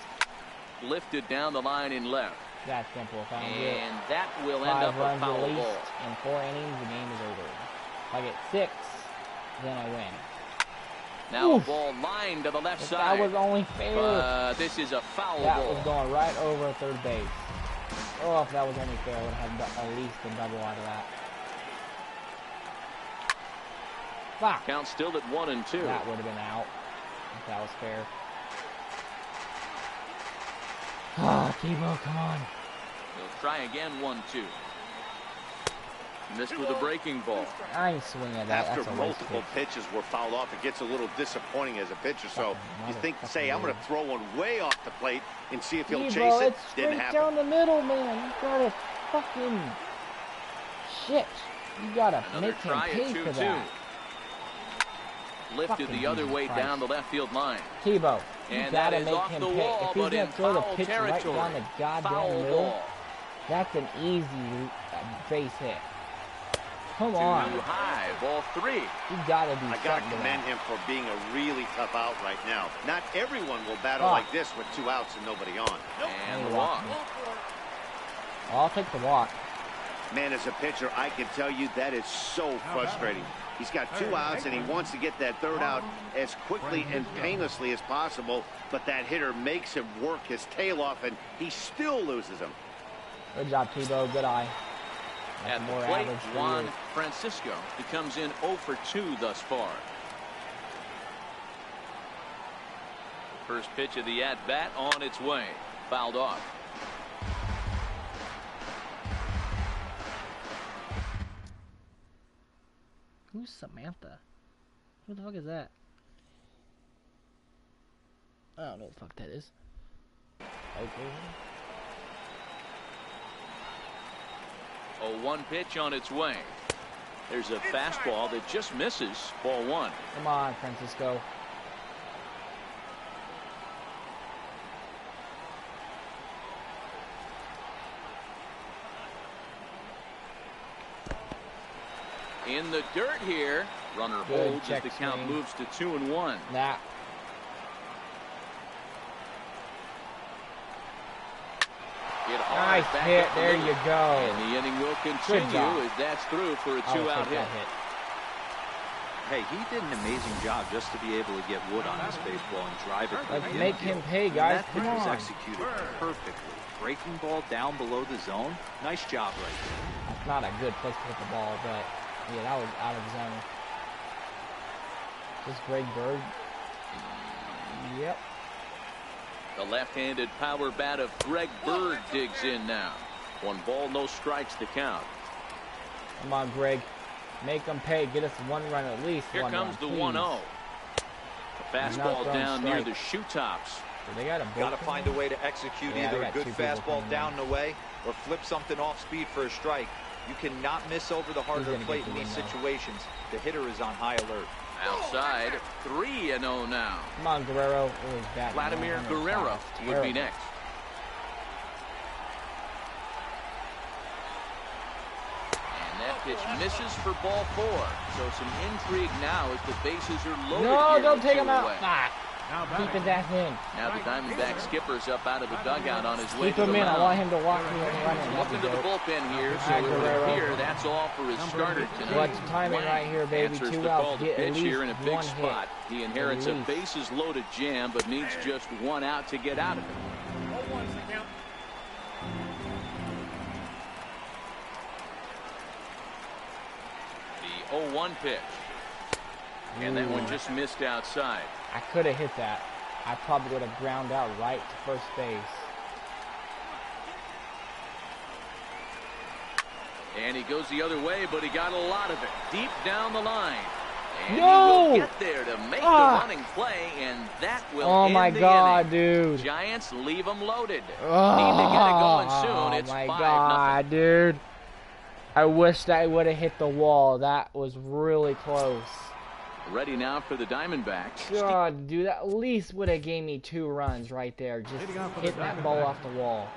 Lifted down the line in left. That's simple. If I don't get And that will 5 end up a runs foul at least ball. in 4 innings, the game is over. If I get 6, then I win. Now Oof. a ball lined to the left If side. that was only fair. This is a foul That ball. was going right over third base. Oh, if that was only fair, I would have had at least a double out of that. Fuck. Count still at 1-2. That would have been out if that was fair. Ah, Tebow, come on. He'll try again, 1-2. Missed with a breaking ball. I ain't swinging at that. After That's a multiple pitch. pitches were fouled off, it gets a little disappointing as a pitcher. So you think, say, I'm going to motherfucking throw one way off the plate and see if he'll Tebow, chase it. it's Didn't straight happen. down the middle, man. You gotta fucking shit. You gotta Another make him try pay at for 2-2. that. Lifted Fucking the other Jesus way Christ. down the left field line. Tebow, you And gotta that is make off him the pay. wall, If he's but gonna in throw the foul pitch right territory. down the goddamn Foul middle, ball. that's an easy base hit. Come Too on. high, ball 3. You gotta do I got to something to commend that. him for being a really tough out right now. Not everyone will battle like this with 2 outs and nobody on. And the Hey, walk. I'll take the walk. Man, as a pitcher, I can tell you that is so frustrating. He's got 2 outs, and he wants to get that 3rd out as quickly and painlessly as possible, but that hitter makes him work his tail off, and he still loses him. Good job, Tebow. Good eye. That's At more the plate, average for Juan you. Francisco. He comes in 0 for 2 thus far. First pitch of the at-bat on its way. Fouled off. Who's Samantha? Who the fuck is that? I don't know what the fuck that is. Okay. 0-1 pitch on its way. There's a fastball that just misses. Ball 1. Come on, Francisco. In the dirt here. Runner Good holds as check the count swing. moves to 2-1. Nah. Hit hard Nice back hit. up the There middle. you go. And the inning will continue job. as that's through for a I would 2-out take hit. that hit. Hey, he did an amazing job just to be able to get wood on this baseball and drive it. Let's through the make infield. him pay, And guys. that Come pitch was on. executed perfectly. Breaking ball down below the zone. Nice job right there. That's not a good place to hit the ball, but yeah, that was out of zone. This Greg Bird. Yep. The left-handed power bat of Greg Bird digs in now. 1 ball, no strikes to count. Come on, Greg. Make them pay. Get us 1 run at least. Here 1 comes the run, 1-0. please. A fastball throwing down near strikes. the shoe tops. So they got a Got to find a way to execute Yeah, they either a got good 2 people fastball coming down in. and away or flip something off speed for a strike. You cannot miss over the harder gonna plate get in the these win, though. situations. The hitter is on high alert. Outside, 3-0 now. Come on, Guerrero. Oh, he's batting Vladimir 105. Guerrero would be Terrible. next. And that pitch misses for ball 4. So some intrigue now as the bases are loaded. No, here don't with take 2 him out. away. Ah, Now keep his batting. ass in. Now the Diamondback skipper's up out of the dugout on his way Keep to the him in. I mound. want him to walk through and run it. Looking to the bullpen here, so Hi, it would Guerrero. appear that's all for his starter tonight. What's timing right here, baby? Answers 2 the outs. call to Get at pitch here in a least big 1 spot. hit. He inherits a least. bases loaded jam, but needs just 1 out to get out of it. The 0-1 pitch. And that one just missed outside. I could have hit that. I probably would have ground out right to first base. And he goes the other way, but he got a lot of it. Deep down the line. And no! He will get there to make the running play, and that will end my the God, inning. dude. Giants leave them loaded. Oh, Need to get it going soon. It's 5-0. Oh, my God, dude. I wish that would have hit the wall. That was really close. Ready now for the Diamondbacks. God, dude, at least would have gave me 2 runs right there. Just hit that ball off the wall.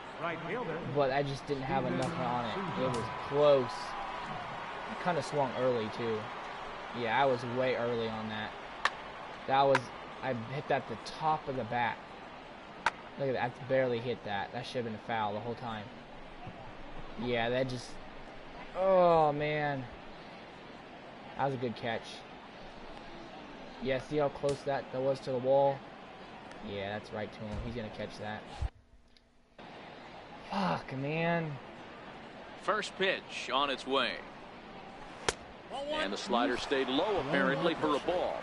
But I just didn't have enough on it. It was close. I kind of swung early, too. Yeah, I was way early on that. I hit that at the top of the bat. Look at that, I barely hit that. That should have been a foul the whole time. Yeah, that just... Oh, man. That was a good catch. Yeah, see how close that was to the wall? Yeah, that's right to him. He's going to catch that. Fuck, man. First pitch on its way. And the slider stayed low, apparently, for a ball.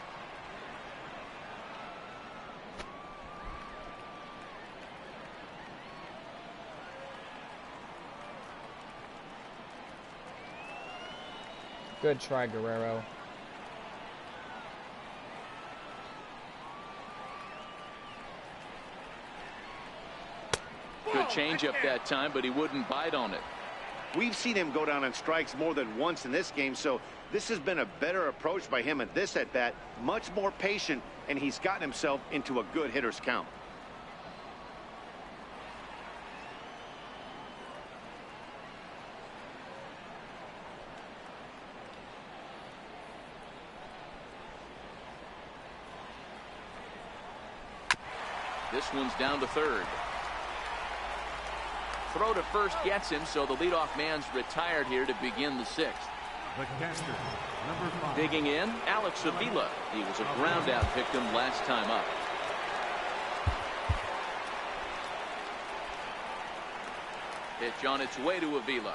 Good try, Guerrero. Good changeup that time, but he wouldn't bite on it. We've seen him go down on strikes more than once in this game, so this has been a better approach by him at this at-bat. Much more patient, and he's gotten himself into a good hitter's count. This one's down to third. Throw to first gets him, so the leadoff man's retired here to begin the 6th. The catcher, number 5. Digging in, Alex Avila. He was a ground-out victim last time up. Pitch on its way to Avila.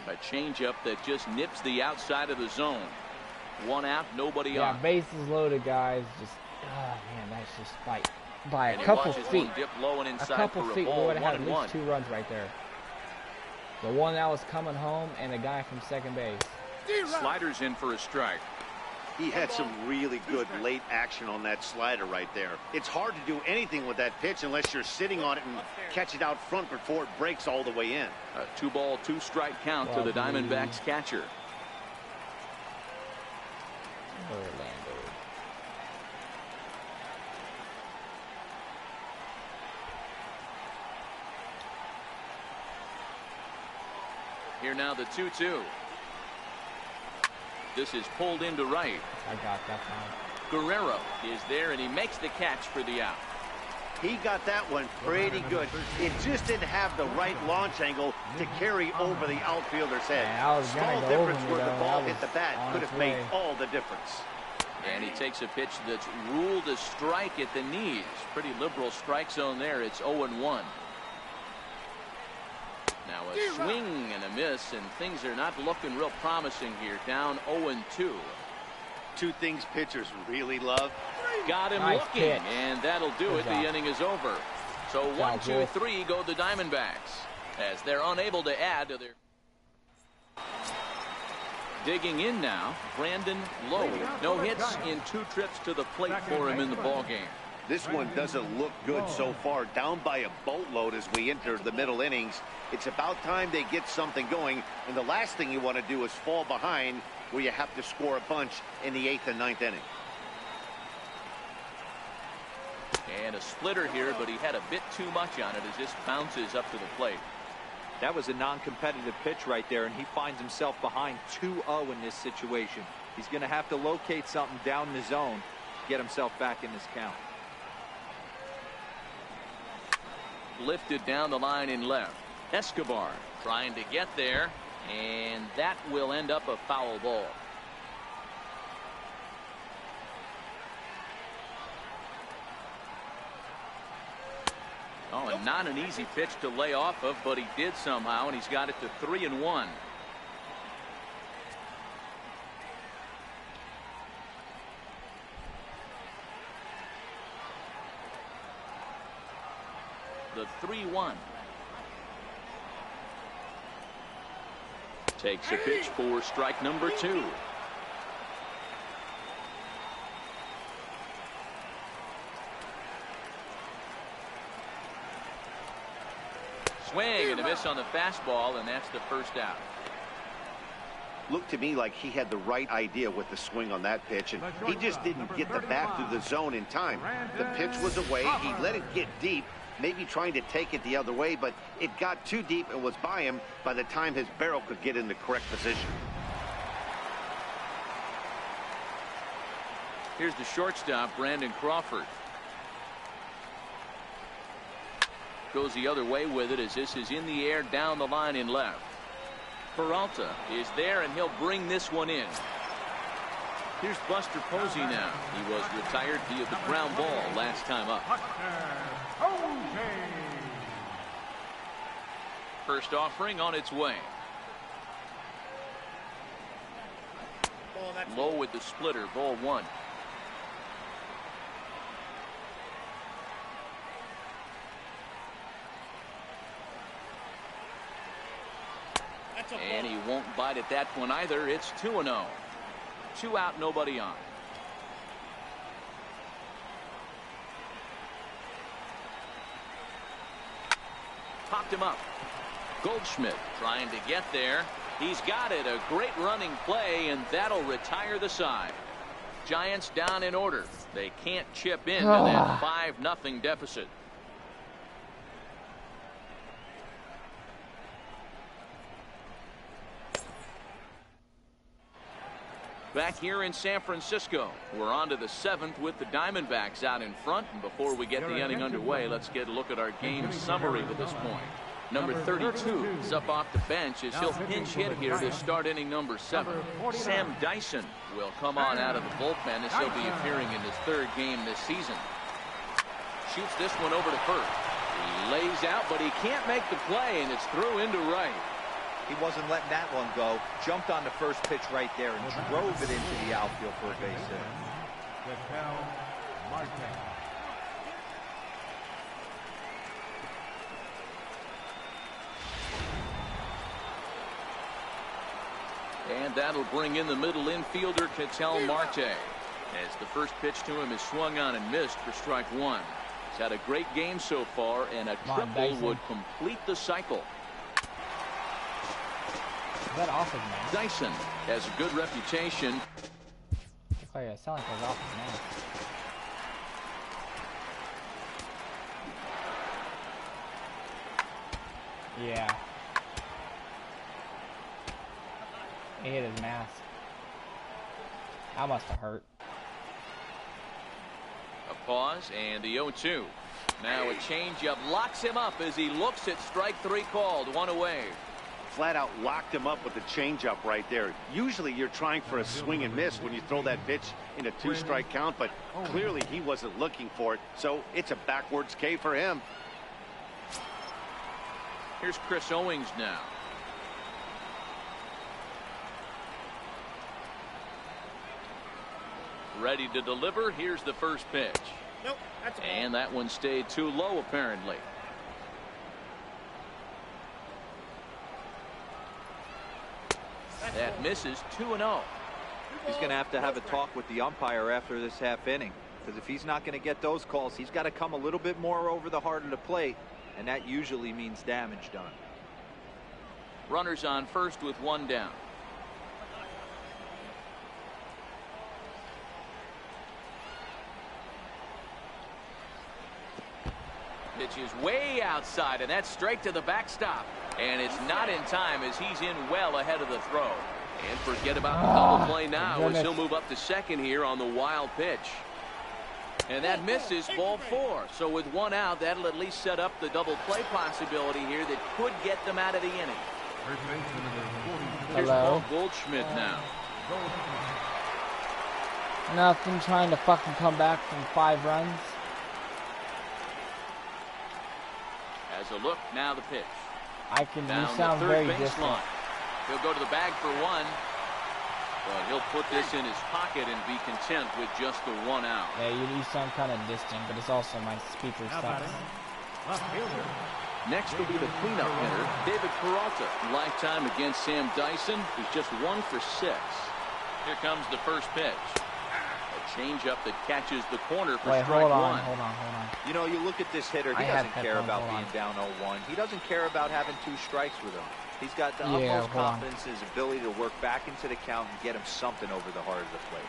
A changeup that just nips the outside of the zone. 1 out, nobody on. Yeah, bases loaded, guys. Just, oh man, that's just by a couple feet. Dip low and inside a couple for feet, a ball, we would have had at 1-1. least 2 runs right there. The one that was coming home and the guy from second base. Sliders in for a strike. He had some really good late action on that slider right there. It's hard to do anything with that pitch unless you're sitting on it and catch it out front before it breaks all the way in. A 2-ball, 2-strike count to the Diamondbacks catcher. Orlando. Here now the 2-2. This is pulled into right. I got that time. Guerrero is there, and he makes the catch for the out. He got that one pretty good. It just didn't have the right launch angle to carry over the outfielder's head. Yeah, small difference where the ball hit the bat could have made all the difference. And he takes a pitch that's ruled a strike at the knees. Pretty liberal strike zone there. It's 0-1. Now a swing and a miss, and things are not looking real promising here. Down 0-2. 2 things pitchers really love. Got him nice looking, pitch. and that'll do it. The inning is over. So 1-2-3 go the Diamondbacks as they're unable to add to their. Digging in now, Brandon Lowe. No hits in 2 trips to the plate for him in the ballgame. This one doesn't look good so far. Down by a boatload as we enter the middle innings. It's about time they get something going, and the last thing you want to do is fall behind where you have to score a bunch in the 8th and 9th inning. And a splitter here, but he had a bit too much on it as this bounces up to the plate. That was a non-competitive pitch right there, and he finds himself behind 2-0 in this situation. He's going to have to locate something down the zone to get himself back in this count. Lifted down the line in left. Escobar trying to get there, and that will end up a foul ball. Oh, and not an easy pitch to lay off of, but he did somehow, and he's got it to 3-1. The 3-1. Takes a pitch for strike number 2. Swing and a miss on the fastball, and that's the first out. Looked to me like he had the right idea with the swing on that pitch, and he just didn't get the bat through the zone in time. The pitch was away. He let it get deep, maybe trying to take it the other way, but it got too deep and was by him by the time his barrel could get in the correct position. Here's the shortstop, Brandon Crawford. Goes the other way with it as this is in the air down the line in left. Peralta is there, and he'll bring this one in. Here's Buster Posey now. He was retired via the ground ball last time up. First offering on its way. Low with the splitter, ball one. And he won't bite at that one either. It's 2-0. 2 out, nobody on. Popped him up. Goldschmidt trying to get there. He's got it. A great running play, and that'll retire the side. Giants down in order. They can't chip into that 5-0 deficit. Back here in San Francisco, we're on to the 7th with the Diamondbacks out in front. And before we get the inning underway, let's get a look at our game summary at this point. Number 32 is up off the bench as he'll pinch hit here to start inning number 7. Sam Dyson will come on out of the bullpen as he'll be appearing in his 3rd game this season. Shoots this one over to first. He lays out, but he can't make the play, and it's through into right. He wasn't letting that one go. Jumped on the first pitch right there and drove it into the outfield for a base hit. And that'll bring in the middle infielder, Ketel Marte, as the first pitch to him is swung on and missed for strike one. He's had a great game so far, and a triple would complete the cycle. Is that off his mask? Dyson has a good reputation. Oh yeah, it sounds like it was off his mask. Yeah. He hit his mask. That must have hurt. A pause and the 0-2. Now a changeup locks him up as he looks at strike 3 called. One away. Flat out locked him up with the changeup right there. Usually you're trying for a swing and miss when you throw that pitch in a 2-strike count, but clearly he wasn't looking for it, so it's a backwards K for him. Here's Chris Owings now. Ready to deliver. Here's the first pitch. Nope, that's a ball. And that one stayed too low apparently. That misses. 2-0. He's going to have a talk with the umpire after this half inning, because if he's not going to get those calls, he's got to come a little bit more over the heart of the plate, and that usually means damage done. Runners on first with one down. Pitch is way outside, and that's straight to the backstop. And it's not in time as he's in well ahead of the throw. And forget about the double play now as he'll move up to second here on the wild pitch. And that misses, ball 4. So with one out, that'll at least set up the double play possibility here that could get them out of the inning. Here's Paul Goldschmidt now. Nothing, trying to fucking come back from 5 runs. As a look, now the pitch. You sound very distant. He'll go to the bag for one, but he'll put this in his pocket and be content with just the 1 out. Yeah, you sound kind of distant, but it's also my speaker sucks. Next will be the cleanup hitter, David Peralta. Lifetime against Sam Dyson. He's just 1 for 6. Here comes the first pitch. A Changeup that catches the corner for strike hold on, one. Hold on. You know, you look at this hitter, he doesn't care about being down 0-1. He doesn't care about having 2 strikes with him. He's got the utmost confidence in his ability to work back into the count and get him something over the heart of the plate.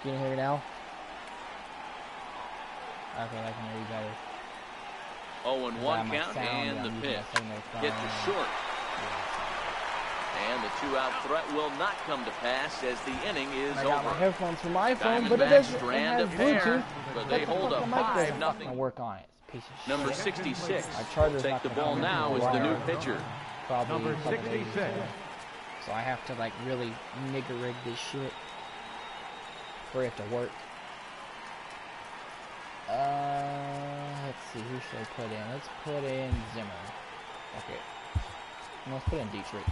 Can you hear me now? Okay, I can hear you better. 0-1 count and the pitch. Hit to short. And the 2-out threat will not come to pass as the inning is over. I got my headphones from my phone, but it doesn't have Bluetooth. But they hold up 5-0. I'll work on it. Piece of shit. Number 66. Will take the ball now as the new pitcher. Probably number 66. So I have to like really nigger rig this shit for it to work. Let's see, who should I put in? Let's put in Zimmer. Okay. Let's put in Dietrich.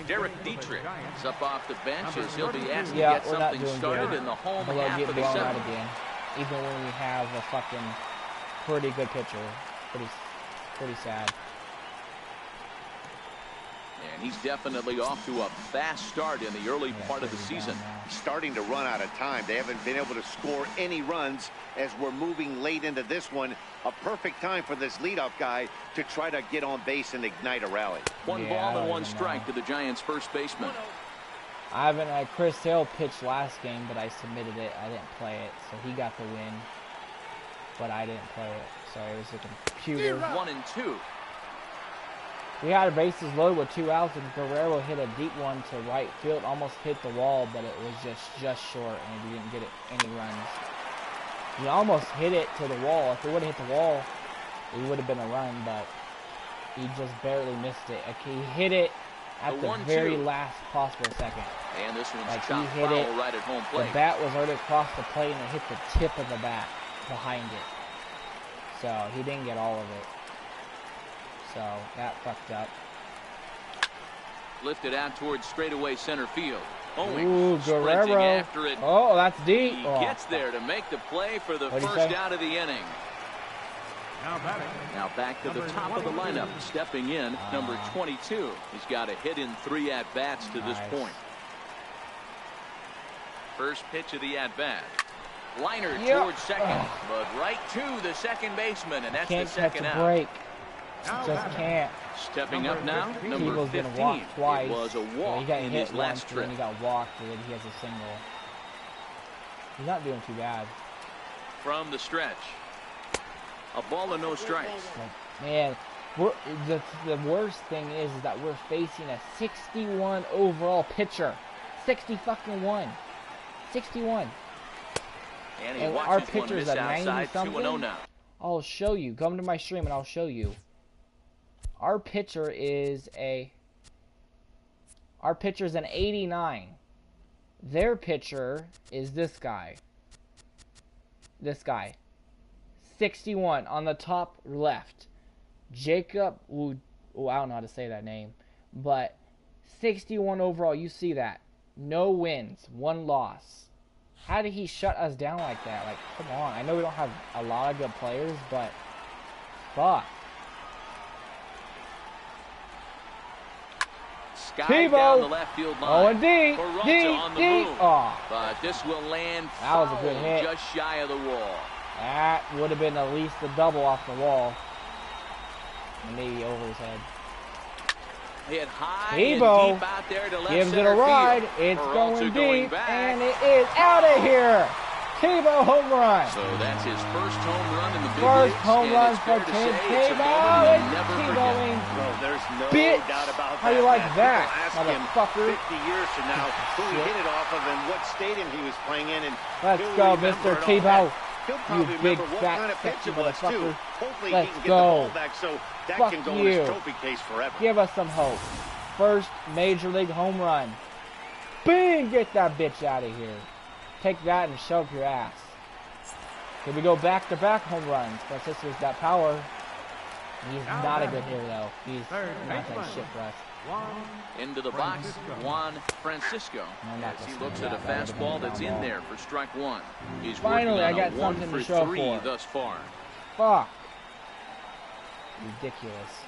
Derek Dietrich is up off the bench as he'll be asked to get something started in the home half of the seventh. Again. Even when we have a fucking pretty good pitcher. Pretty sad. And he's definitely off to a fast start in the early part of the season. Starting to run out of time. They haven't been able to score any runs as we're moving late into this one. A perfect time for this leadoff guy to try to get on base and ignite a rally. One ball and 1 strike to the Giants' first baseman. I haven't had Chris Sale pitched last game, but I submitted it. I didn't play it, so he got the win. But I didn't play it, so it was a computer. 1-2. We had bases loaded with 2 outs, and Guerrero hit a deep one to right field, almost hit the wall, but it was just short, and he didn't get any runs. He almost hit it to the wall. If it would have hit the wall, it would have been a run, but he just barely missed it. Like, he hit it at the very last possible second. And this one's like, chopped foul right at home plate. The bat was already across the plate, and it hit the tip of the bat behind it. So he didn't get all of it. So that fucked up. Lifted out towards straightaway center field. Ooh, Guerrero. After it. Oh, that's deep. He gets there to make the play for the first out of the inning. Now back to the top of the lineup. Stepping in, number 22. He's got a hit in 3 at-bats to this point. First pitch of the at-bat. Liner towards second, but right to the second baseman, and that's the second out. Break. Just can't. Stepping up now, number 15. Been walked twice. It was a walk he got in hit his last trip. And he got walked, and then he has a single. He's not doing too bad. From the stretch. A ball and no strikes. Man, the worst thing is that we're facing a 61 overall pitcher. 60-fucking-1. 61. And our pitcher's at 90-something. 2-0 now. I'll show you. Come to my stream and I'll show you. Our pitcher is an 89. Their pitcher is this guy. 61 on the top left. Jacob, I don't know how to say that name, but 61 overall. You see that? No wins, 1 loss. How did he shut us down like that? Like, come on. I know we don't have a lot of good players, but fuck. Sky down the left field line. Deep. Oh. But this will land foul. That was a good hit. Just shy of the wall. That would have been at least a double off the wall. And maybe over his head. Hit high and deep out there to left gives center it a ride. Field. It's going deep, and it is out of here. Tebow home run. So that's his first home run in the big leagues. First home run for Tim Tebow. It's Tebowing. Well, there's no doubt about that. How you like that, ask motherfucker? Him 50 years from now who he hit it off of and what stadium he was playing in. And let's go, Mr. Tebow. You big fat sexy motherfucker. Hopefully he can get the ball back so that can go in his trophy case forever. Give us some hope. First major league home run. Bing! Get that bitch out of here. Take that and shove your ass. Here we go back-to-back home runs. Francisco's got power. He's not a good hitter though. He's not that shit for us. Into the box, Juan Francisco. As he looks at a fastball that's in there for strike 1. He's finally, I got working something on a 1 to show for 3 for. thus far. Fuck. Ridiculous.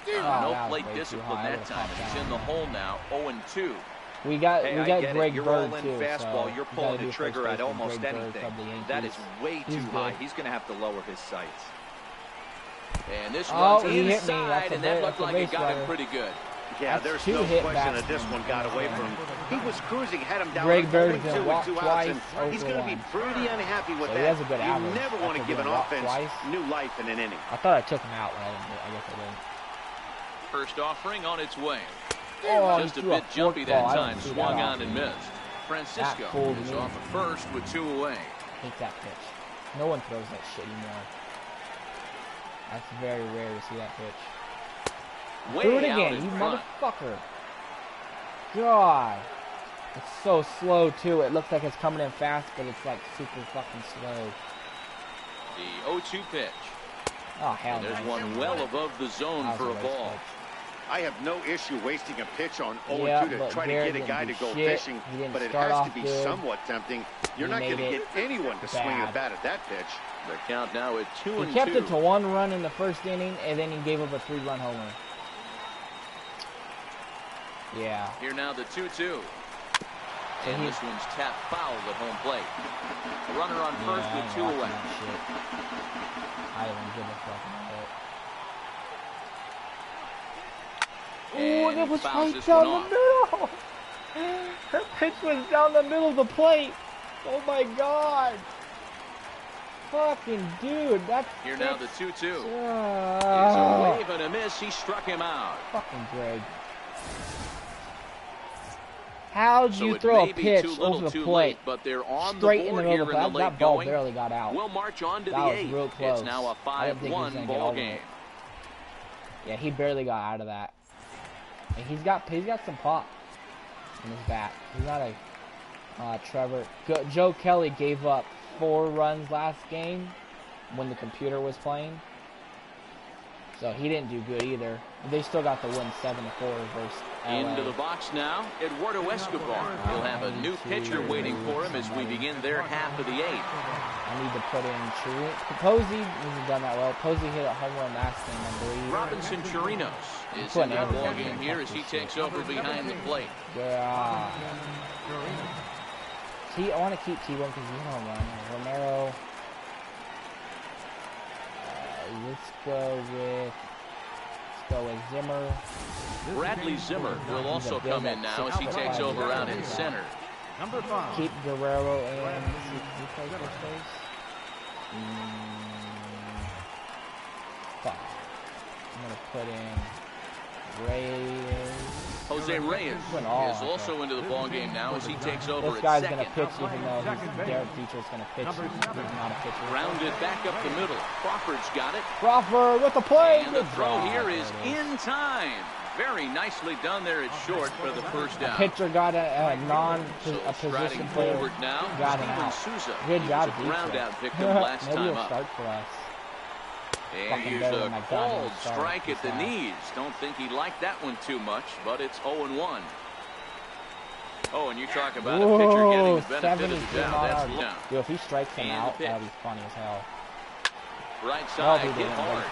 No plate discipline that time. He's in the hole now, 0-2. We got Greg You're Bird all in too, fastball. so You're pulling the trigger at almost anything. That is way too high. Good. He's going to have to lower his sights. And this runs inside, and that looked like it got him pretty good. Yeah, there's no question that this one got away from him. He was cruising, had him down. Greg Bird's two walk with 2 twice. outs, and he's going to be pretty unhappy with He that. has a good You average. never want to give an offense new life in an inning. I thought I took him out, but I guess I didn't. First offering on its way. Oh, just a bit jumpy that time, swung on and missed. Francisco is off at first with 2 away. I hate that pitch. No one throws that shit anymore. That's very rare to see that pitch. Do it again, you motherfucker. God. It's so slow, too. It looks like it's coming in fast, but it's like super fucking slow. The 0-2 pitch. Oh, hell no. There's one well above the zone for a ball. I have no issue wasting a pitch on 0-2 to try to get a guy to go fishing, but it has to be somewhat tempting. You're not going to get anyone to swing a bat at that pitch. The count now at 2-2. He kept it to 1 run in the first inning, and then he gave up a 3-run homer. Yeah. Here now the 2-2. And this one's tapped foul at home plate. A runner on first with 2 away. I don't give a fuck about it. Oh, that was right down the middle. Her pitch was down the middle of the plate. Oh my god. Fucking dude, that's... Here now the 2-2. It's a wave and a miss. He struck him out. Fucking Greg. How'd you throw a pitch over the plate? But they're on straight the in the board middle of the plate? That ball barely got out. We'll march on to the 8th. Real close. It's now a 5-1 ball game. Yeah, he barely got out of that. And he's got some pop in his bat. He's not a Trevor. Joe Kelly gave up 4 runs last game when the computer was playing. So he didn't do good either. They still got the win 7-4 versus LA. Into the box now, Eduardo Escobar. He'll have a new pitcher waiting for him as we begin their half of the 8th. I need to put in Chirinos. Posey hasn't done that well. Posey hit a home run last game, I believe. Robinson Chirinos is in the ball game here as he takes over behind the plate. Yeah. I want to keep T1 because he's a home run. Romero. Let's go with Zimmer. Bradley Zimmer will also come in now as he takes over out in center. Number 5. Keep Guerrero in. Who plays first base? Fuck. I'm going to put in Reyes. Jose Reyes is also into the ball game now as he takes over this at guy's second. Going to pitch even though Derek Dietrich's going to pitch. He's not a pitcher. Rounded back up the middle. Crawford's got it. Crawford with the play. And the throw here is in time. Very nicely done there at short for the first out. Pitcher got a position player. Forward now, got him out. Souza. Good job, ground out victim last Maybe time he'll up. start for us. And here's a called strike at the knees. Don't think he liked that one too much, but it's 0-1. Oh, and you talk about a pitcher getting the benefit of the doubt. That's down. Dude, if he strikes him out, that'd be funny as hell. Right side, hit hard.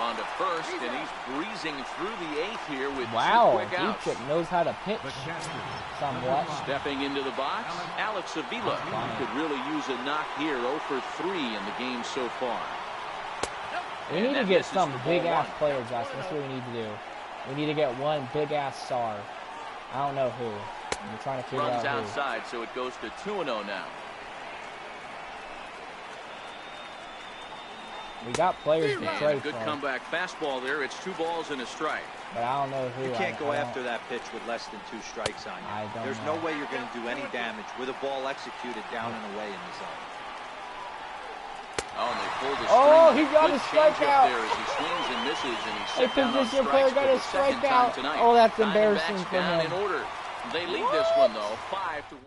On to first, and he's breezing through the 8th here with 2 quick outs. Dietrich knows how to pitch somewhat. Stepping into the box, Alex Avila could really use a knock here. 0 for 3 in the game so far. We need to get some big-ass players, Justin. That's what we need to do. We need to get one big-ass star. I don't know who. I'm trying to figure out who. Runs outside, so it goes to 2-0 now. We got players to trade for. Good comeback fastball there. It's 2 balls and a strike. But I don't know who. You can't go after that pitch with less than 2 strikes on you. There's no way you're going to do any damage with a ball executed down and away in the zone. Oh, and they pulled the string. He got a strikeout. There as he swings and misses, and he's set down on strikes for the second time tonight. Oh, that's embarrassing for him. In order. They lead this one though, 5-1.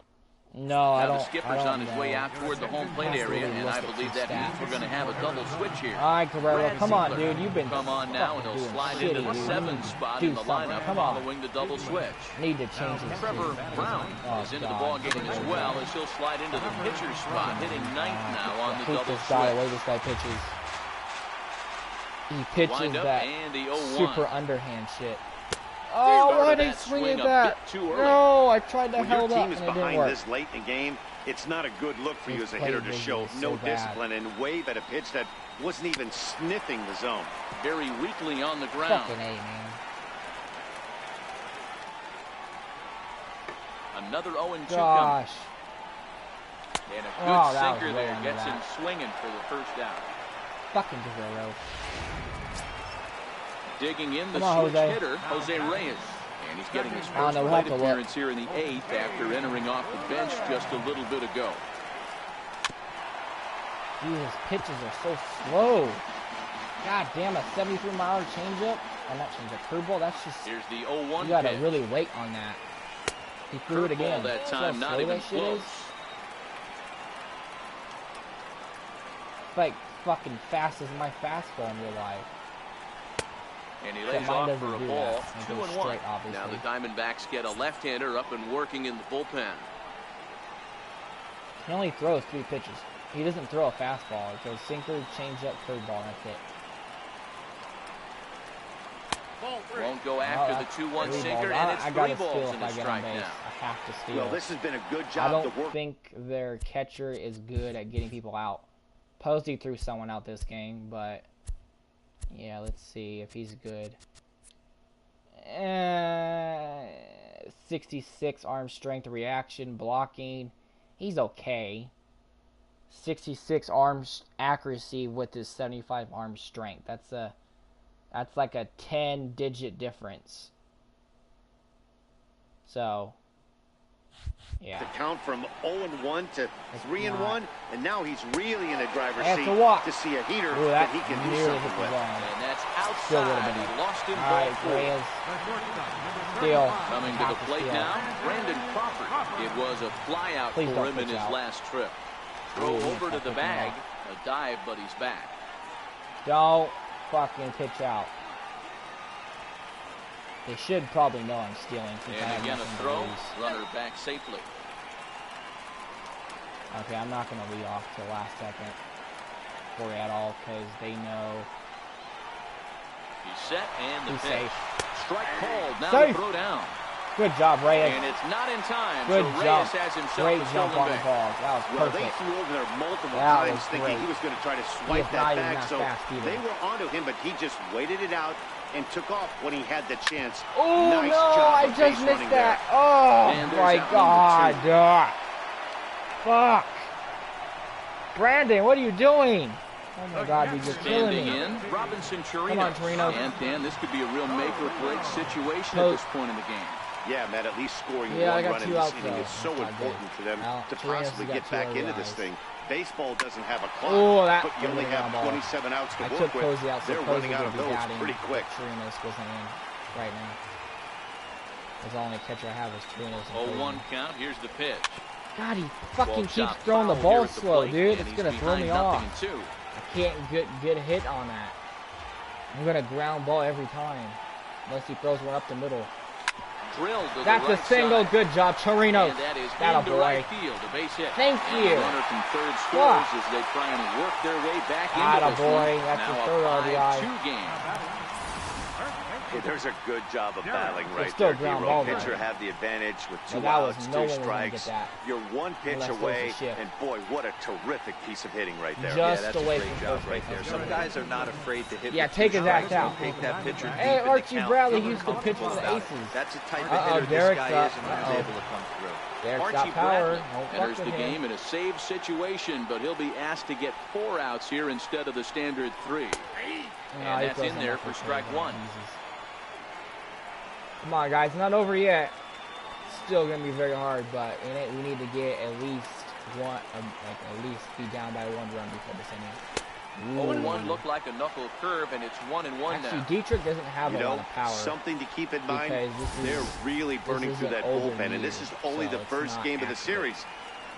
No, I don't. The skipper's on his way out toward the home plate area, and I believe that means we're going to have a double switch here. All right, Guerrero, come on, dude. You've been come on now, and he'll slide into the 7th spot in the lineup following the double switch. Need to change his Trevor Brown is into the ball game as well as he'll slide into the pitcher's spot, hitting 9th now on the double switch. The way this guy pitches. He pitches that super underhand shit. Oh, why did he swing at that? No, I tried to hold up and it didn't work. When your team is behind this late in the game, it's not a good look for you as a hitter to show no discipline and wave at a pitch that wasn't even sniffing the zone. Very weakly on the ground. Fucking A, man. Another 0-2 Gosh. And a good sinker there gets him swinging for the first out. Fucking Guerrero. Digging in the switch hitter, Jose Reyes. And he's getting his first plate appearance here in the 8th after entering off the bench just a little bit ago. Dude, his pitches are so slow. God damn, a 73-mile changeup. And that changeup curveball, that's just... Here's the 0-1 You gotta really wait on that. He threw it again. That time, not even close. It's like fucking fast as my fastball in real life. And he lays off for a ball. 2-1. Now the Diamondbacks get a left-hander up and working in the bullpen. He only throws 3 pitches. He doesn't throw a fastball. He throws sinker, changeup, curveball, and that's it. Won't go after the 2-1 sinker, and it's 3 balls in the strike now. I have to steal. Well, this has been a good job. I don't think their catcher is good at getting people out. Posey threw someone out this game, but yeah, let's see if he's good. 66 arm strength, reaction, blocking. He's okay. 66 arm accuracy with his 75 arm strength. That's like a 10-digit difference. So, yeah. The count from 0-1 to 3-1, and now he's really in the driver's seat to see a heater that he can do something with. And that's outside. He lost him ball 4. Still coming to the plate now, Brandon Crawford. It was a flyout for him in his last trip. Throw over to the bag, a dive, but he's back. Don't fucking pitch out. They should probably know I'm stealing. And again, a throw, runner back safely. Okay, I'm not going to lead off till last second for it at all because they know. He's set and the He's pitch. Safe. Strike called. Now Safe. the throw down. Good job, Reyes. And it's not in time. Good so jump. Reyes has himself Great a jump on the ball. That was perfect. Well, they threw over there multiple times thinking he was going to try to swipe that back. So they were onto him, but he just waited it out and took off when he had the chance. Oh, nice no, job I just missed that. There. Oh, my God. Fuck. Brandon, what are you doing? Oh, my God, you're killing me. In, Robinson Chirinos. Come on, Chirinos. And Dan, this could be a real make-or-break situation at this point in the game. Yeah, Matt, at least scoring one run in this inning is so important for them to possibly get back into this thing. Baseball doesn't have a clock, but you only have 27 outs to work with. They're running out of those pretty quick. Chirinos wasn't in right now. That's the only catcher I have is Chirinos. 0-1 count. Here's the pitch. God, he fucking keeps throwing the ball slow, dude. It's going to throw me off. I can't get a hit on that. I'm going to ground ball every time. Unless he throws one up the middle. That's a single. Good job, Chirinos. That a boy. Right field, a base hit. Thank you. Runner from third scores as they try and work their way back into this boy. One. That's now the third RBI. 5-2 game. Well, there's a good job of battling right there. The pitcher had the advantage with 2 outs, 2 strikes. You're one pitch away, and boy, what a terrific piece of hitting right there. Just that's away a great job right there. Some guys are not afraid to hit. Yeah, take his ass out. Take that pitcher hey, Archie Bradley used to pitch for the Aces. That's the type of hitter this guy is, and he was able to come through. Archie Bradley enters the game in a save situation, but he'll be asked to get 4 outs here instead of the standard 3. And that's in there for strike 1. Come on, guys, not over yet. Still gonna be very hard, but we need to get at least one, at least be down by 1 run before this inning. 0-1 looked like a knuckle curve, and it's 1-1 now. Actually, Dietrich doesn't have a lot of power. Something to keep in mind, they're really burning through that bullpen, and this is only the first game of the series.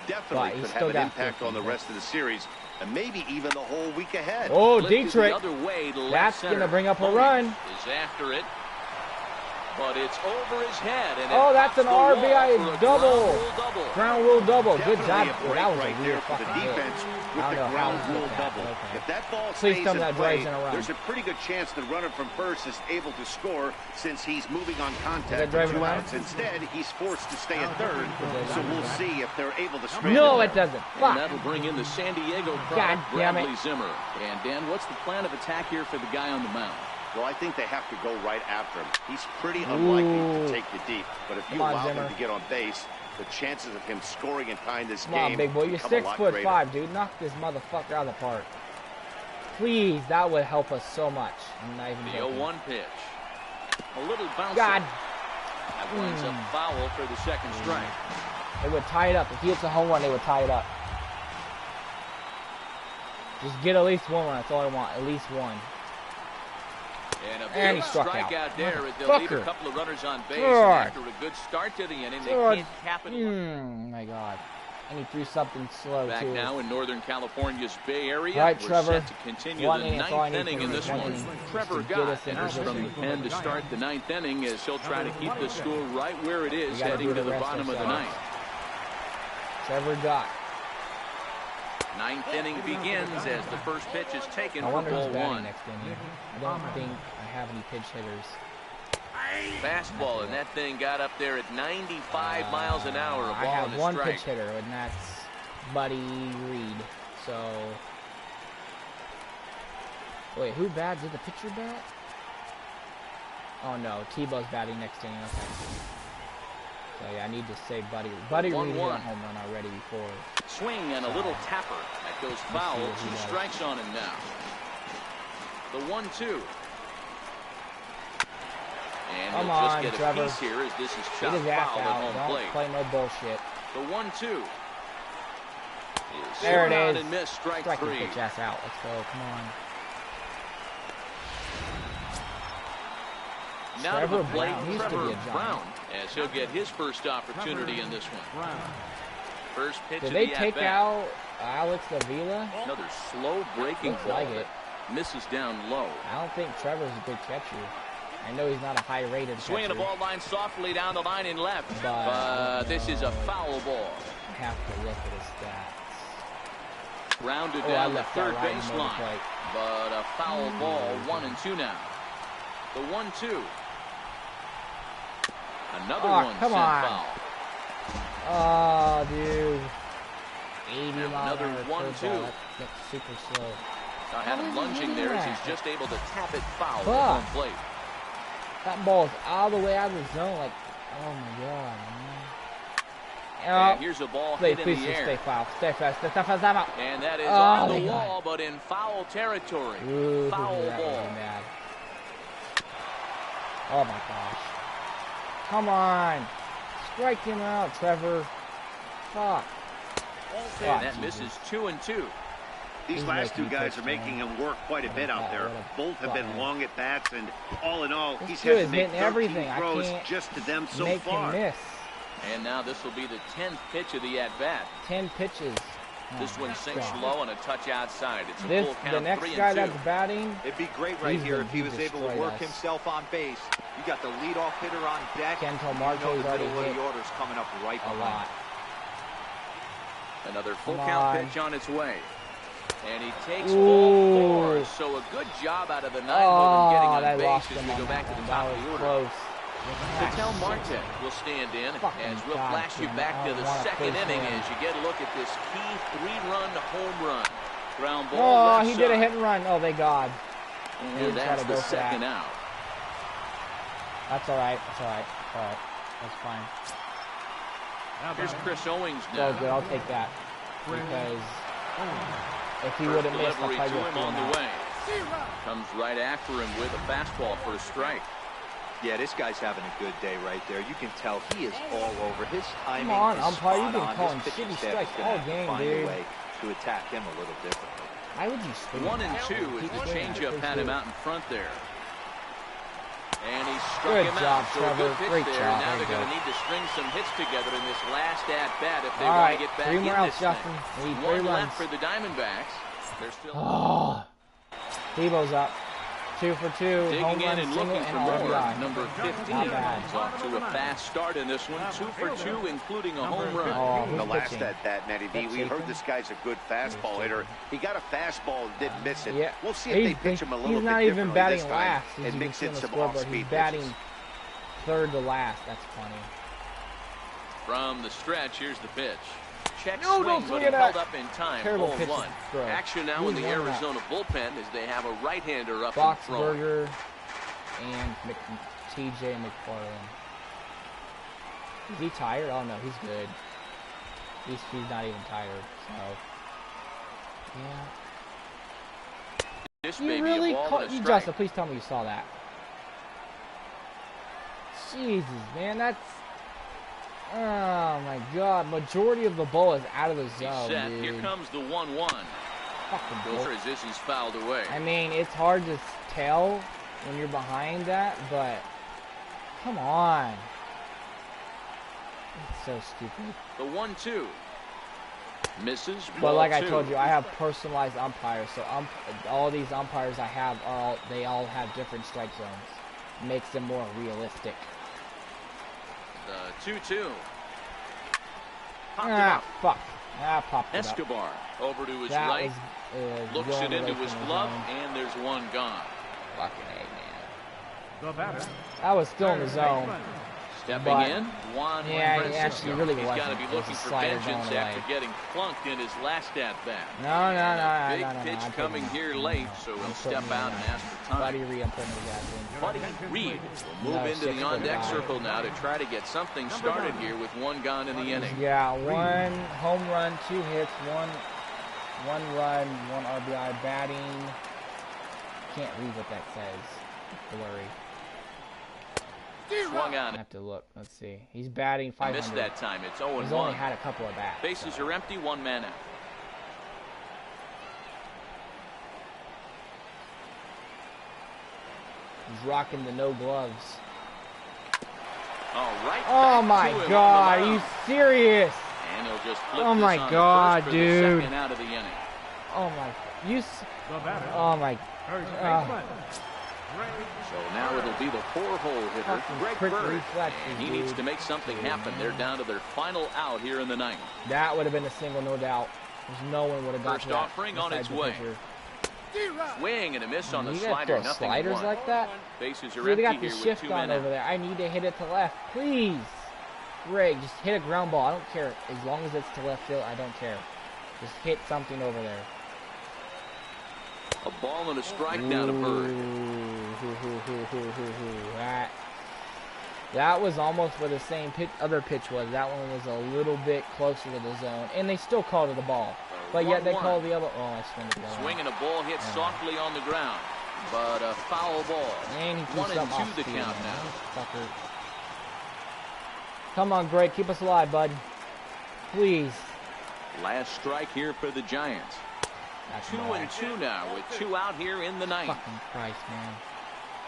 Definitely could have an impact on the rest of the series, and maybe even the whole week ahead. Oh, Dietrich, that's gonna bring up a run. Is after it. But it's over his head. And oh, that's an RBI double. Ground rule double. Good job. Well, that was a weird fucking defense with the ground rule double. Okay. If that ball stays in play, there's a pretty good chance the runner from first is able to score since he's moving on contact for 2 outs. Instead, he's forced to stay at third, so we'll see if they're able to strand No, it doesn't. Fuck. And that'll bring in the San Diego product, Bradley Zimmer. And Dan, what's the plan of attack here for the guy on the mound? Well, I think they have to go right after him. He's pretty unlikely to take you deep, but if you allow him to get on base, the chances of him scoring and tying this game. Come on, big boy. You're 6'5", dude. Knock this motherfucker out of the park. Please, that would help us so much. I'm not even the 0-1 pitch. A little bouncer. God. That winds up foul for the second strike. They would tie it up. If he hits a home run, they would tie it up. Just get at least one run. That's all I want. At least one. And he struck out there as they'll leave a couple of runners on base. And after a good start to the inning, they can't cap it. My God. And he threw something slow, back too. now in Northern California's Bay Area. Right, We're Trevor. set to continue the 9th inning in this one. Trevor Gott enters from the pen to start the 9th inning as he'll try to keep the score right where it is heading to the bottom of the 9th. Trevor Gott. 9th inning begins as the first pitch is taken for ball 1. Next inning. I don't think I have any pitch hitters. Fastball, and that thing got up there at 95 miles an hour. A ball I have and a one strike. pitch hitter, and that's Buddy Reed. So, wait, who bats? Did the pitcher bat? Oh no, Tebow's batting next inning. Okay. So yeah, I need to save Buddy. Buddy Reed hit a home run already before. Swing and a little tapper. That goes foul. 2 strikes on him now. The 1-2. And Come he'll on, just get Trevor. a piece here as this is Get chopped his ass foul out. at home Don't plate. play no bullshit. The 1-2. There it is. And missed, strike Strike 3. pitch ass out. Let's go. Come on. Now to the Trevor plate, Brown. He used to be a Trevor Giant. Brown, as he'll get his first opportunity in this one. First pitch Did of they the take at-bat. out Alex Avila? Another slow breaking Looks ball like that it. misses down low. I don't think Trevor's a good catcher. I know he's not a high-rated Swinging catcher. the ball line softly down the line in left. But this is a foul ball. I have to look at his stats. Rounded I down the left that third right in the baseline. plate. But a foul ball, 1-2 now. The 1-2. Another one come sent on. foul. Oh, dude. 80 Another 1-2. That's super slow. Now had him lunging there as he's just able to tap it foul at home plate. That ball's all the way out of the zone. Like, oh my God, man. And here's a ball hit in the air. Stay foul. Stay fast. Stay fast. Time out. And that is on the wall, but in foul territory. Ooh, foul that ball. really bad. Oh my gosh. Come on. Strike him out, Trevor. Fuck. And that misses 2-2. These last two guys are making him work quite a bit out there. Both have been long at bats, and all in all, he's had to make 13 throws just to them so far. Him miss. And now this will be the 10th pitch of the at-bat. 10 pitches. This one sinks low and a touch outside. It's a full count, the next 3-2. guy that's batting. It'd be great right here if he was able to work himself on base. You got the leadoff hitter on deck. Kento Marte's already hit the order's coming up right a lot. Another full count pitch on its way. And he takes ball 4. So a good job out of the 9-hole getting on base as we go back to the top of the order. Close. Ketel Marte will stand in as we'll flash you back to the second inning as you get a look at this key 3-run home run. Ground ball. Oh, left he did a side. hit and run. Oh, thank God. And that's the second out. That's all right. That's all right. All right. That's fine. Here's Chris Owings Oh, now. good. I'll take that. Because if he would have missed, I'll Delivery probably to have him on thrown the out. way. Comes right after him with a fastball for a strike. Yeah, this guy's having a good day right there. You can tell he is all over. His timing Come on, is umpire, spot you've been on. calling His pitching shitty staff strikes is gonna all have to game, find dude. a way to attack him a little differently. Why would you swing? 1-2 as the changeup had him out in front there. And he struck Good him job, out. So a Trevor. good pitch Great there. job. Now There they're you going to go. need to string some hits together in this last at-bat if they All want right, to get back 3 in more outs, this thing. Justin. We need 3 One runs. left for the Diamondbacks. They're still... Oh, Tebow's up. 2 for 2. Digging home run, in and single, looking and for more. RBI. Number 15 is off to a fast start in this one. 2 for 2, including a home run. Oh, the last at that, Matty D. We heard this guy's a good fastball hitter. He got a fastball and didn't miss it. Yeah. We'll see if they pitch him a little bit differently this time. He's not even batting last. And mix in some off-speed He's batting third to last. That's funny. From the stretch, here's the pitch. Check no, swing, but he held up in time. Terrible pitch. Action now in the Arizona bullpen as they have a right-hander up in front. Boxberger and TJ McFarland. Is he tired? Oh no, he's good. He's not even tired. So yeah. This you really caught you, Justin? Please tell me you saw that. Jesus, man, that's. Oh my God! Majority of the ball is out of the zone, dude. Here comes the 1-1. Filter as this is fouled away. I mean, it's hard to tell when you're behind that, but come on. It's so stupid. The 1-2 misses. But like I told you, I have personalized umpires, so all these umpires I have they all have different strike zones. Makes them more realistic. 2-2. Fuck. Popped it Escobar up. over to his that right. Was, looks it into his glove, and there's one gone. Fucking A, man. The batter. That was still in the zone. Stepping in, Juan Francisco. Actually really He's got to be looking for vengeance after getting clunked in his last at-bat. No. Big pitch coming here late, so he'll step out and ask for time. Buddy Reed, I'm putting the gas in. Buddy Reed will move into the on-deck circle now to try to get something started here with one gone in the inning. Yeah, 1 home run, 2 hits, one run, 1 RBI batting. Can't read what that says. Blurry. Swung on. I have to look. Let's see. He's batting 500. Missed that time. It's 0-1. He's only had a couple of bats. Bases are empty. 1 man out. He's rocking the no gloves. All right. Oh my God! Are you serious? And he'll just flip oh my this God, on dude! The out of the inning. Oh my! Oh my! So now it'll be the 4-hole hitter, Greg Bird, and he needs to make something happen. They're down to their final out here in the ninth. That would have been a single, no doubt. There's no one would have got first offering on its way. Swing and a miss on the slider. Nothing sliders more. Like that? Bases are See, they got empty the here shift with 2 on men over there. I need to hit it to left, please. Greg, just hit a ground ball. I don't care as long as it's to left field. I don't care. Just hit something over there. A ball and a strike down to Bird. That was almost where the same other pitch was. That one was a little bit closer to the zone, and they still called it a ball. But yet they called the other. Oh, I swing it down. Swing and a ball hit softly on the ground, but a foul ball. And he 1-2 the count now. Fucker. Come on, Greg, keep us alive, bud. Please. Last strike here for the Giants. That's 2-2 now with 2 out here in the ninth. Fucking Christ, man.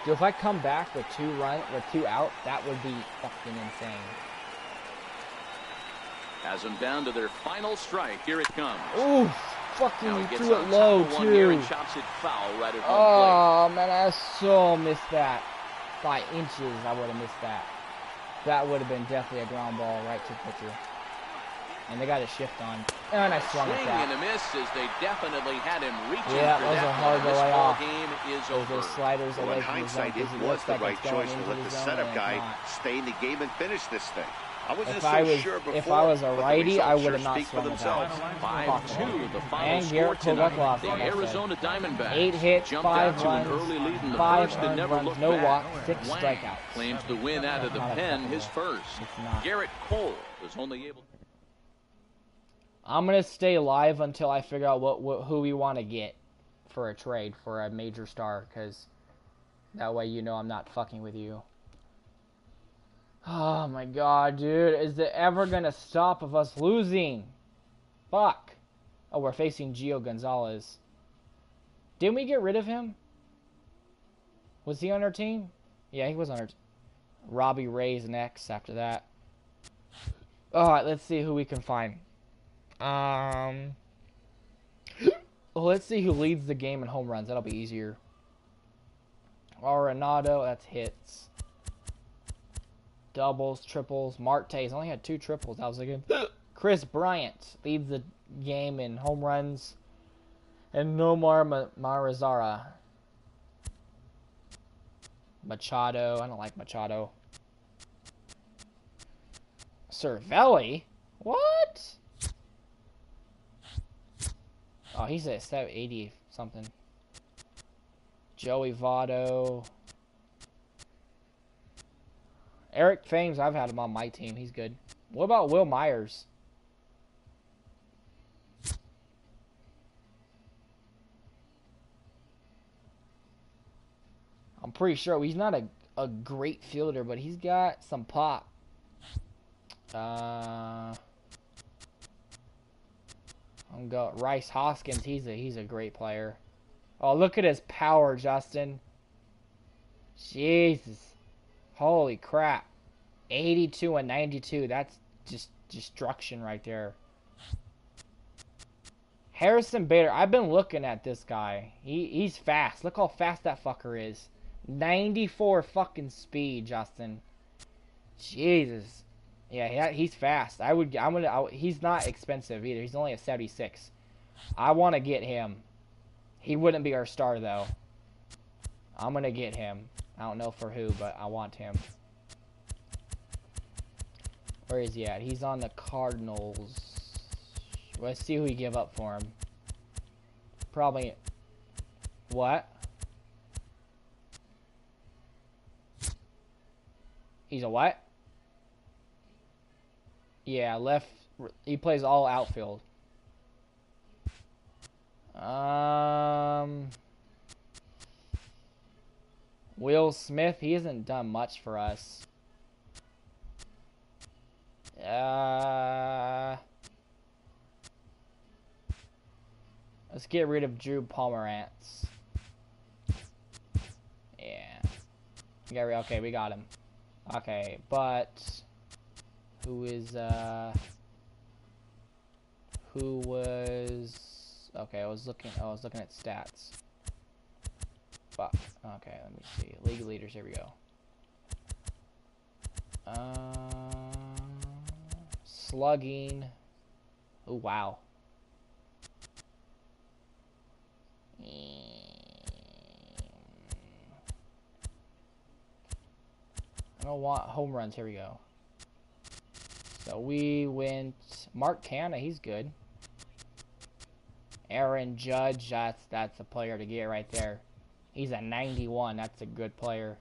Dude, if I come back with 2 out, that would be fucking insane. Has them down to their final strike. Here it comes. Ooh, fucking threw it low, too. And chops it foul right at home plate. Man, I so missed that. By inches, I would have missed that. That would have been definitely a ground ball right to pitcher. And they got a shift on. And I swung Swing at that. and a miss as they definitely had him reaching yeah, for that was that a hard one. way off. Game is over. Those sliders well, away in from hindsight, the it zone, was the like right choice to let the zone, setup guy stay in the game and finish this thing. I wasn't if so I was, sure before, if I was a righty, I would sure have not speak for swung themselves. 5-2, the final and score tonight. The like Arizona Diamondbacks 8 hits, jumped 5 out to runs, an early lead in the 5 first and never runs, looked no back. walk, 6 Wang strikeouts. claims the win out of the pen, his first. Garrett Cole was only able. I'm gonna stay live until I figure out who we want to get for a trade for a major star, because that way you know I'm not fucking with you. Oh my God, dude, is it ever gonna stop of us losing? Fuck. Oh, we're facing Gio Gonzalez. Didn't we get rid of him? Was he on our team? Yeah, he was on our team. Robbie Ray's next after that. Alright, let's see who we can find. Well, let's see who leads the game in home runs. That'll be easier. Arenado, that's hits. Doubles, triples. Marte's only had 2 triples. I was thinking. Chris Bryant leads the game in home runs. And Nomar Marizara. Machado. I don't like Machado. Cervelli? What? Oh, he's at 780 something. Joey Votto. Eric Thames, I've had him on my team. He's good. What about Will Myers? I'm pretty sure he's not a great fielder, but he's got some pop. I'm go Rice Hoskins. He's a great player. Oh, look at his power, Justin. Jesus. Holy crap. 82 and 92. That's just destruction right there. Harrison Bader. I've been looking at this guy. He's fast. Look how fast that fucker is. 94 fucking speed, Justin. Jesus. Yeah, he's fast. He's not expensive either. He's only a 76. I want to get him. He wouldn't be our star, though. I'm going to get him. I don't know for who, but I want him. Where is he at? He's on the Cardinals. Let's see who we give up for him. Probably... What? He's a what? Yeah, left. He plays all outfield. Will Smith, he hasn't done much for us. Let's get rid of Drew Pomerantz. Yeah. Okay, we got him. Okay, but who was okay, I was looking at stats. Fuck. Okay, let me see. League leaders, here we go. Slugging. Oh wow. I don't want home runs. Here we go. So we went Mark Canha, he's good. Aaron Judge, that's a player to get right there. He's a 91. That's a good player.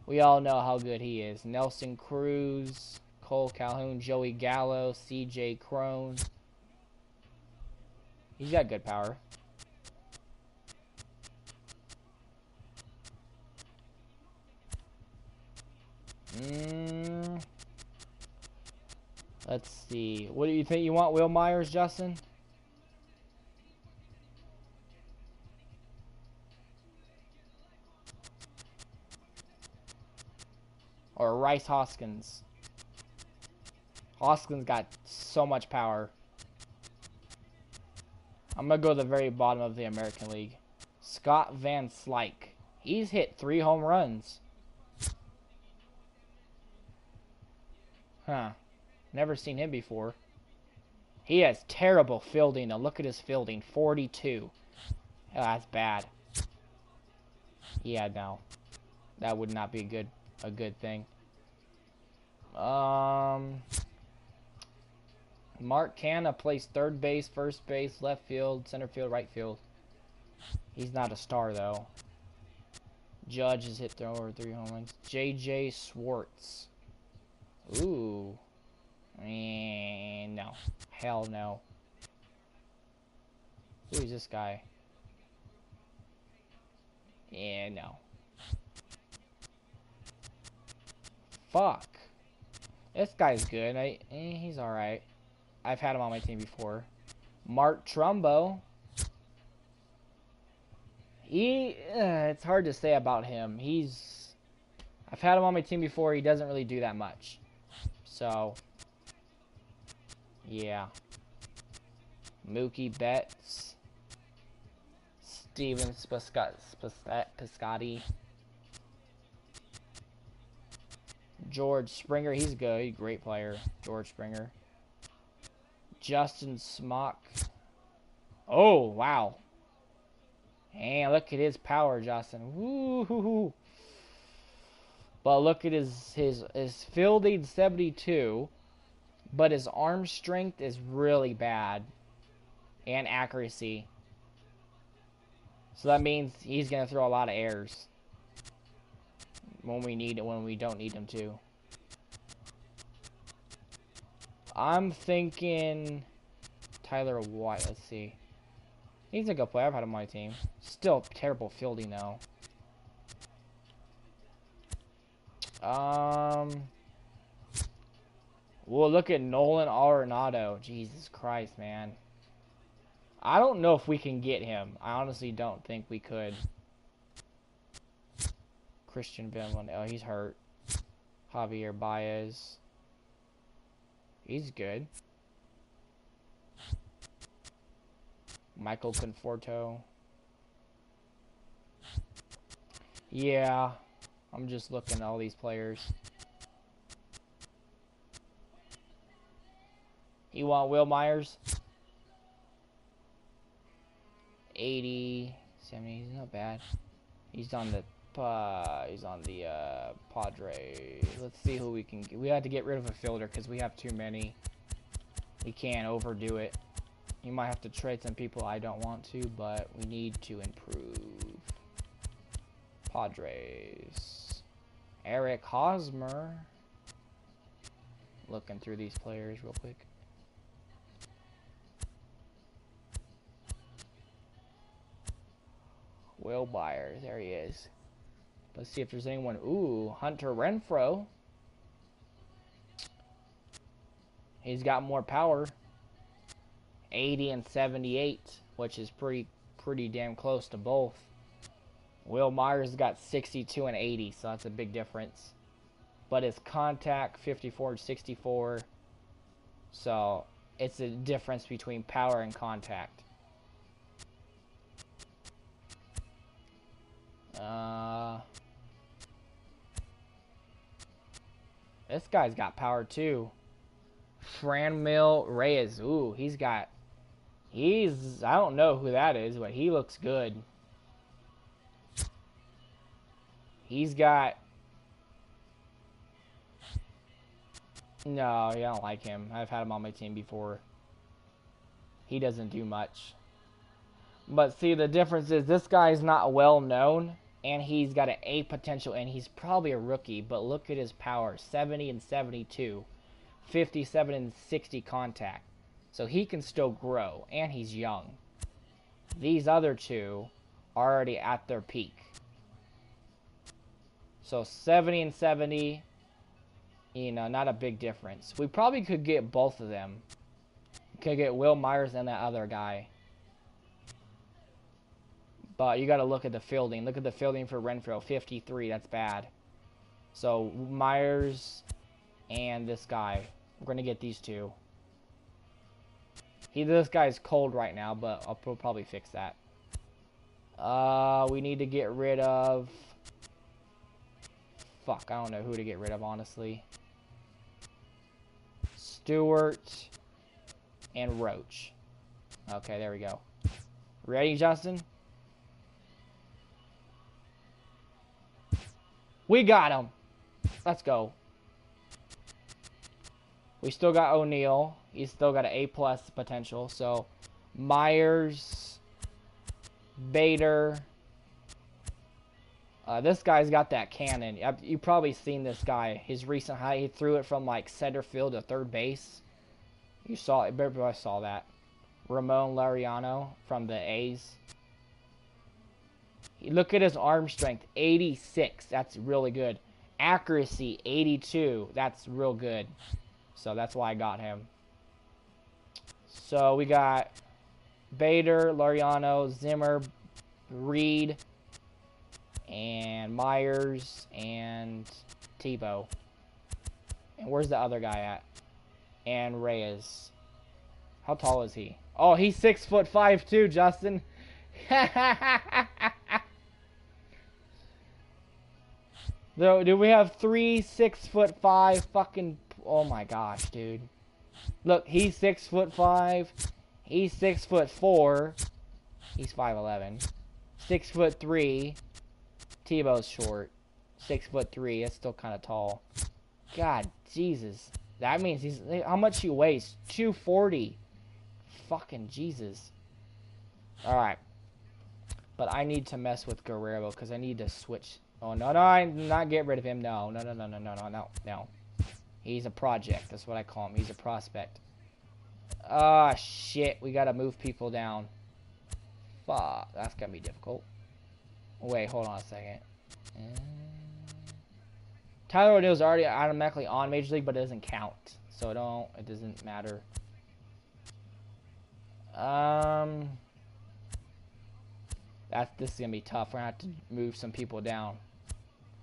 We all know how good he is. Nelson Cruz, Cole Calhoun, Joey Gallo, CJ Crone. He's got good power. Let's see. What do you think? You want Will Myers, Justin? Or Rice Hoskins? Hoskins got so much power. I'm going to go to the very bottom of the American League. Scott Van Slyke. He's hit 3 home runs. Huh. Never seen him before. He has terrible fielding. Now look at his fielding. 42. Oh, that's bad. Yeah, no. That would not be a good thing. Mark Canha plays third base, first base, left field, center field, right field. He's not a star, though. Judge has hit over 3 home runs. J.J. Swartz. Ooh. No. Hell no. Who is this guy? Yeah, no. Fuck. This guy's good. He's alright. I've had him on my team before. Mark Trumbo. It's hard to say about him. I've had him on my team before. He doesn't really do that much. So, yeah. Mookie Betts. Steven Piscotty. George Springer, he's good. Great player. George Springer. Justin Smock. Oh, wow. And look at his power, Justin. Woo-hoo-hoo. But look at his fielding 72. But his arm strength is really bad. And accuracy. So that means he's going to throw a lot of errors. When we don't need him to. I'm thinking Tyler White. Let's see. He's a good player. I've had him on my team. Still terrible fielding though. Well, look at Nolan Arenado. Jesus Christ, man. I don't know if we can get him. I honestly don't think we could. Christian Vinland. Oh, he's hurt. Javier Baez. He's good. Michael Conforto. Yeah. I'm just looking at all these players. You want Will Myers? 80, 70. He's not bad. He's on the Padres. Let's see who we can get. We have to get rid of a fielder because we have too many. We can't overdo it. You might have to trade some people I don't want to, but we need to improve. Padres. Eric Hosmer. Looking through these players real quick. Will Byers. There he is. Let's see if there's anyone. Ooh, Hunter Renfroe. He's got more power. 80 and 78, which is pretty damn close to both. Will Myers got 62 and 80, so that's a big difference. But his contact, 54 and 64. So it's a difference between power and contact. This guy's got power too. Franmil Reyes. Ooh, I don't know who that is, but he looks good. He's got... No, I don't like him. I've had him on my team before. He doesn't do much. But see, the difference is this guy's not well known, and he's got an A potential, and he's probably a rookie. But look at his power, 70 and 72, 57 and 60 contact. So he can still grow, and he's young. These other two are already at their peak. So 70 and 70, you know, not a big difference. We probably could get both of them. Could get Will Myers and that other guy. But you got to look at the fielding. Look at the fielding for Renfroe, 53. That's bad. So Myers and this guy. We're going to get these two. This guy's cold right now, but I'll probably fix that. We need to get rid of... Fuck, I don't know who to get rid of, honestly. Stewart and Roach. Okay, there we go. Ready, Justin? We got him. Let's go. We still got O'Neal. He's still got an A+ potential. So, Myers, Bader. This guy's got that cannon. You've probably seen this guy. His recent high, he threw it from like center field to third base. You saw it. Everybody saw that. Ramon Laureano from the A's. Look at his arm strength, 86. That's really good. Accuracy, 82. That's real good. So that's why I got him. So we got Bader, Laureano, Zimmer, Reed, and Myers, and Tebow. And where's the other guy at? And Reyes. How tall is he? Oh, he's 6'5" too, Justin. Though, do we have 3 6'5" fucking? Oh my gosh, dude! Look, he's 6'5". He's 6'4". He's 5'11". 6'3". Tebow's short. 6'3". That's still kind of tall. God, Jesus. That means he's how much he weighs? 240. Fucking Jesus. All right. But I need to mess with Guerrero because I need to switch. Oh, no, I'm not get rid of him. No. He's a project. That's what I call him. He's a prospect. Ah, shit. We got to move people down. Fuck. That's going to be difficult. Wait, hold on a second. Tyler O'Neill's already automatically on Major League, but it doesn't count. So it doesn't matter. This is going to be tough. We're going to have to move some people down.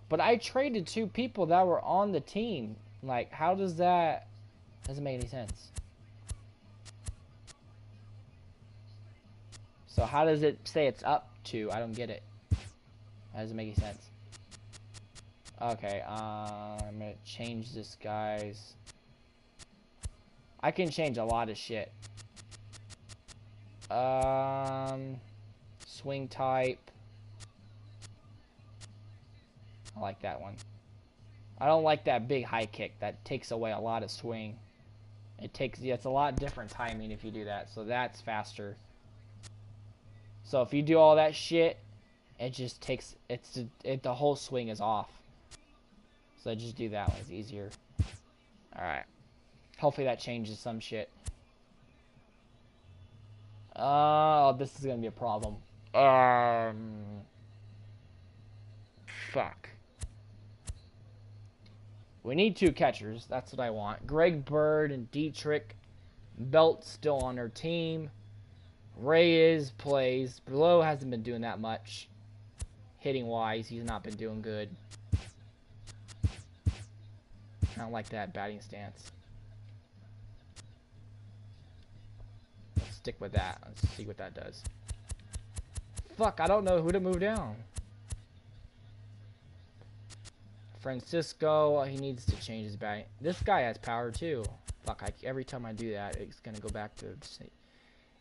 But I traded 2 people that were on the team. Like, how does that... Doesn't make any sense. So how does it say it's up to? I don't get it. That doesn't make any sense. Okay, I'm going to change this guy's... I can change a lot of shit. Swing type. I like that one. I don't like that big high kick. That takes away a lot of swing. It's a lot different timing if you do that. So that's faster. So if you do all that shit, it just takes the whole swing is off. So I just do that one. It's easier. All right. Hopefully that changes some shit. Oh, this is gonna be a problem. Fuck. We need 2 catchers. That's what I want. Greg Bird and Dietrich. Belt's still on their team. Reyes plays. Blow hasn't been doing that much. Hitting wise, he's not been doing good. I don't like that batting stance. Let's stick with that. Let's see what that does. Fuck, I don't know who to move down. Francisco, he needs to change his batting. This guy has power too. Fuck, every time I do that, it's gonna go back to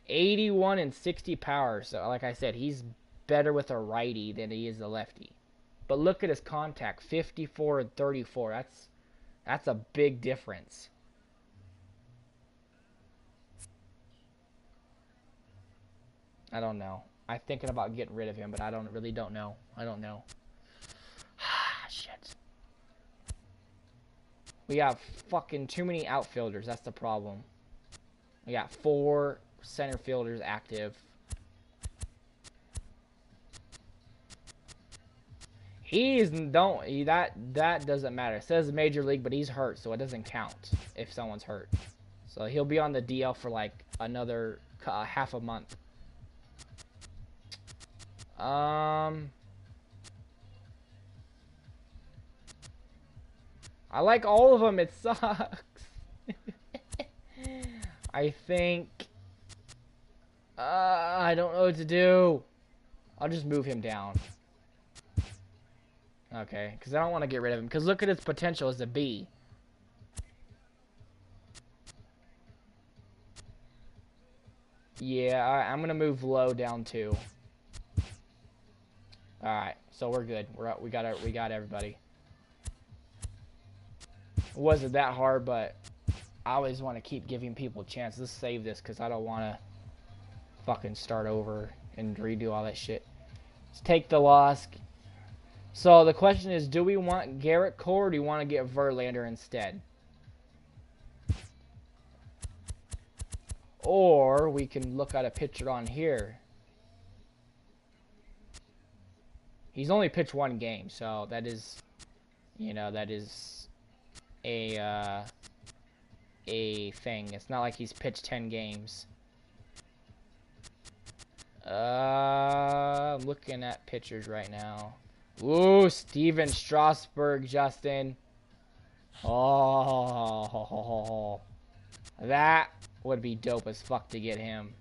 81 and 60 power. So, like I said, he's better with a righty than he is a lefty. But look at his contact, 54 and 34. That's a big difference. I don't know. I'm thinking about getting rid of him, but I really don't know. I don't know. Shit. We got fucking too many outfielders. That's the problem. We got 4 center fielders active. That doesn't matter. It says Major League, but he's hurt, so it doesn't count if someone's hurt. So he'll be on the DL for like another half a month. I like all of them. It sucks. I think... I don't know what to do. I'll just move him down. Okay, because I don't want to get rid of him. Because look at his potential as a B. Yeah, I'm going to move Low down too. Alright, so we're good. We got everybody. It wasn't that hard, but I always want to keep giving people a chance. Let's save this because I don't want to fucking start over and redo all that shit. Let's take the loss. So the question is, do we want Garrett Cole or do you want to get Verlander instead? Or we can look at a pitcher on here. He's only pitched 1 game, so that is, that is a thing. It's not like he's pitched 10 games. I'm looking at pitchers right now. Ooh, Steven Strasburg, Justin. Oh, that would be dope as fuck to get him.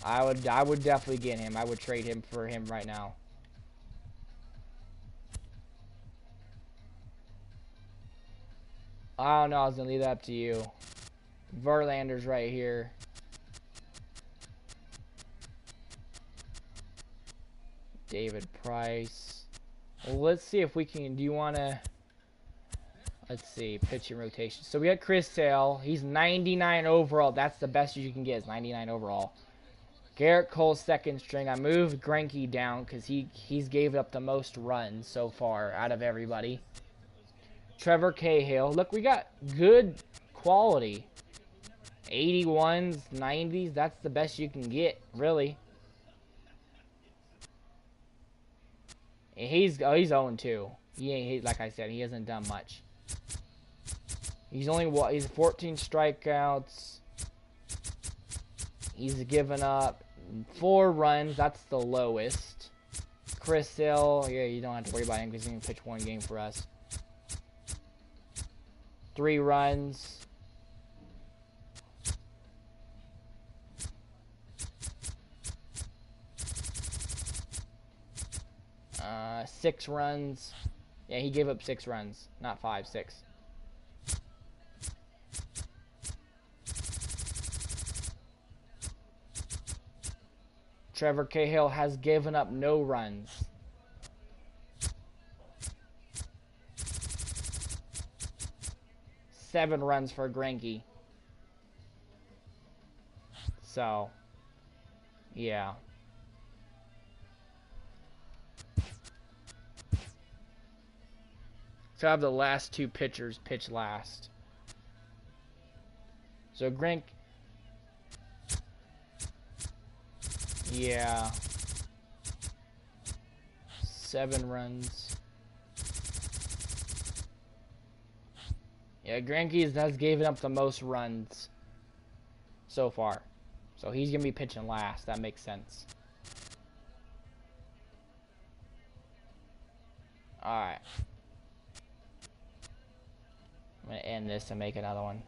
I would definitely get him. I would trade him for him right now. I don't know. I was gonna leave that up to you. Verlander's right here. David Price. Well, let's see if we can. Do you want to? Let's see. Pitching rotation. So we got Chris Sale. He's 99 overall. That's the best you can get. Is 99 overall. Garrett Cole, second string. I moved Greinke down because he's gave up the most runs so far out of everybody. Trevor Cahill. Look, we got good quality. 81s, 90s. That's the best you can get, really. And he's 0-2. Like I said, he hasn't done much. He's 14 strikeouts. He's given up 4 runs. That's the lowest. Chris Hill, yeah, you don't have to worry about him because he can pitch 1 game for us. 3 runs. 6 runs. Yeah, he gave up 6 runs. Not 5, 6. Trevor Cahill has given up no runs. Seven runs for Greinke. So, yeah. So I have the last 2 pitchers pitch last. So Greinke. Yeah. 7 runs. Yeah, Greinke has given up the most runs so far. So he's going to be pitching last. That makes sense. Alright. I'm going to end this and make another one.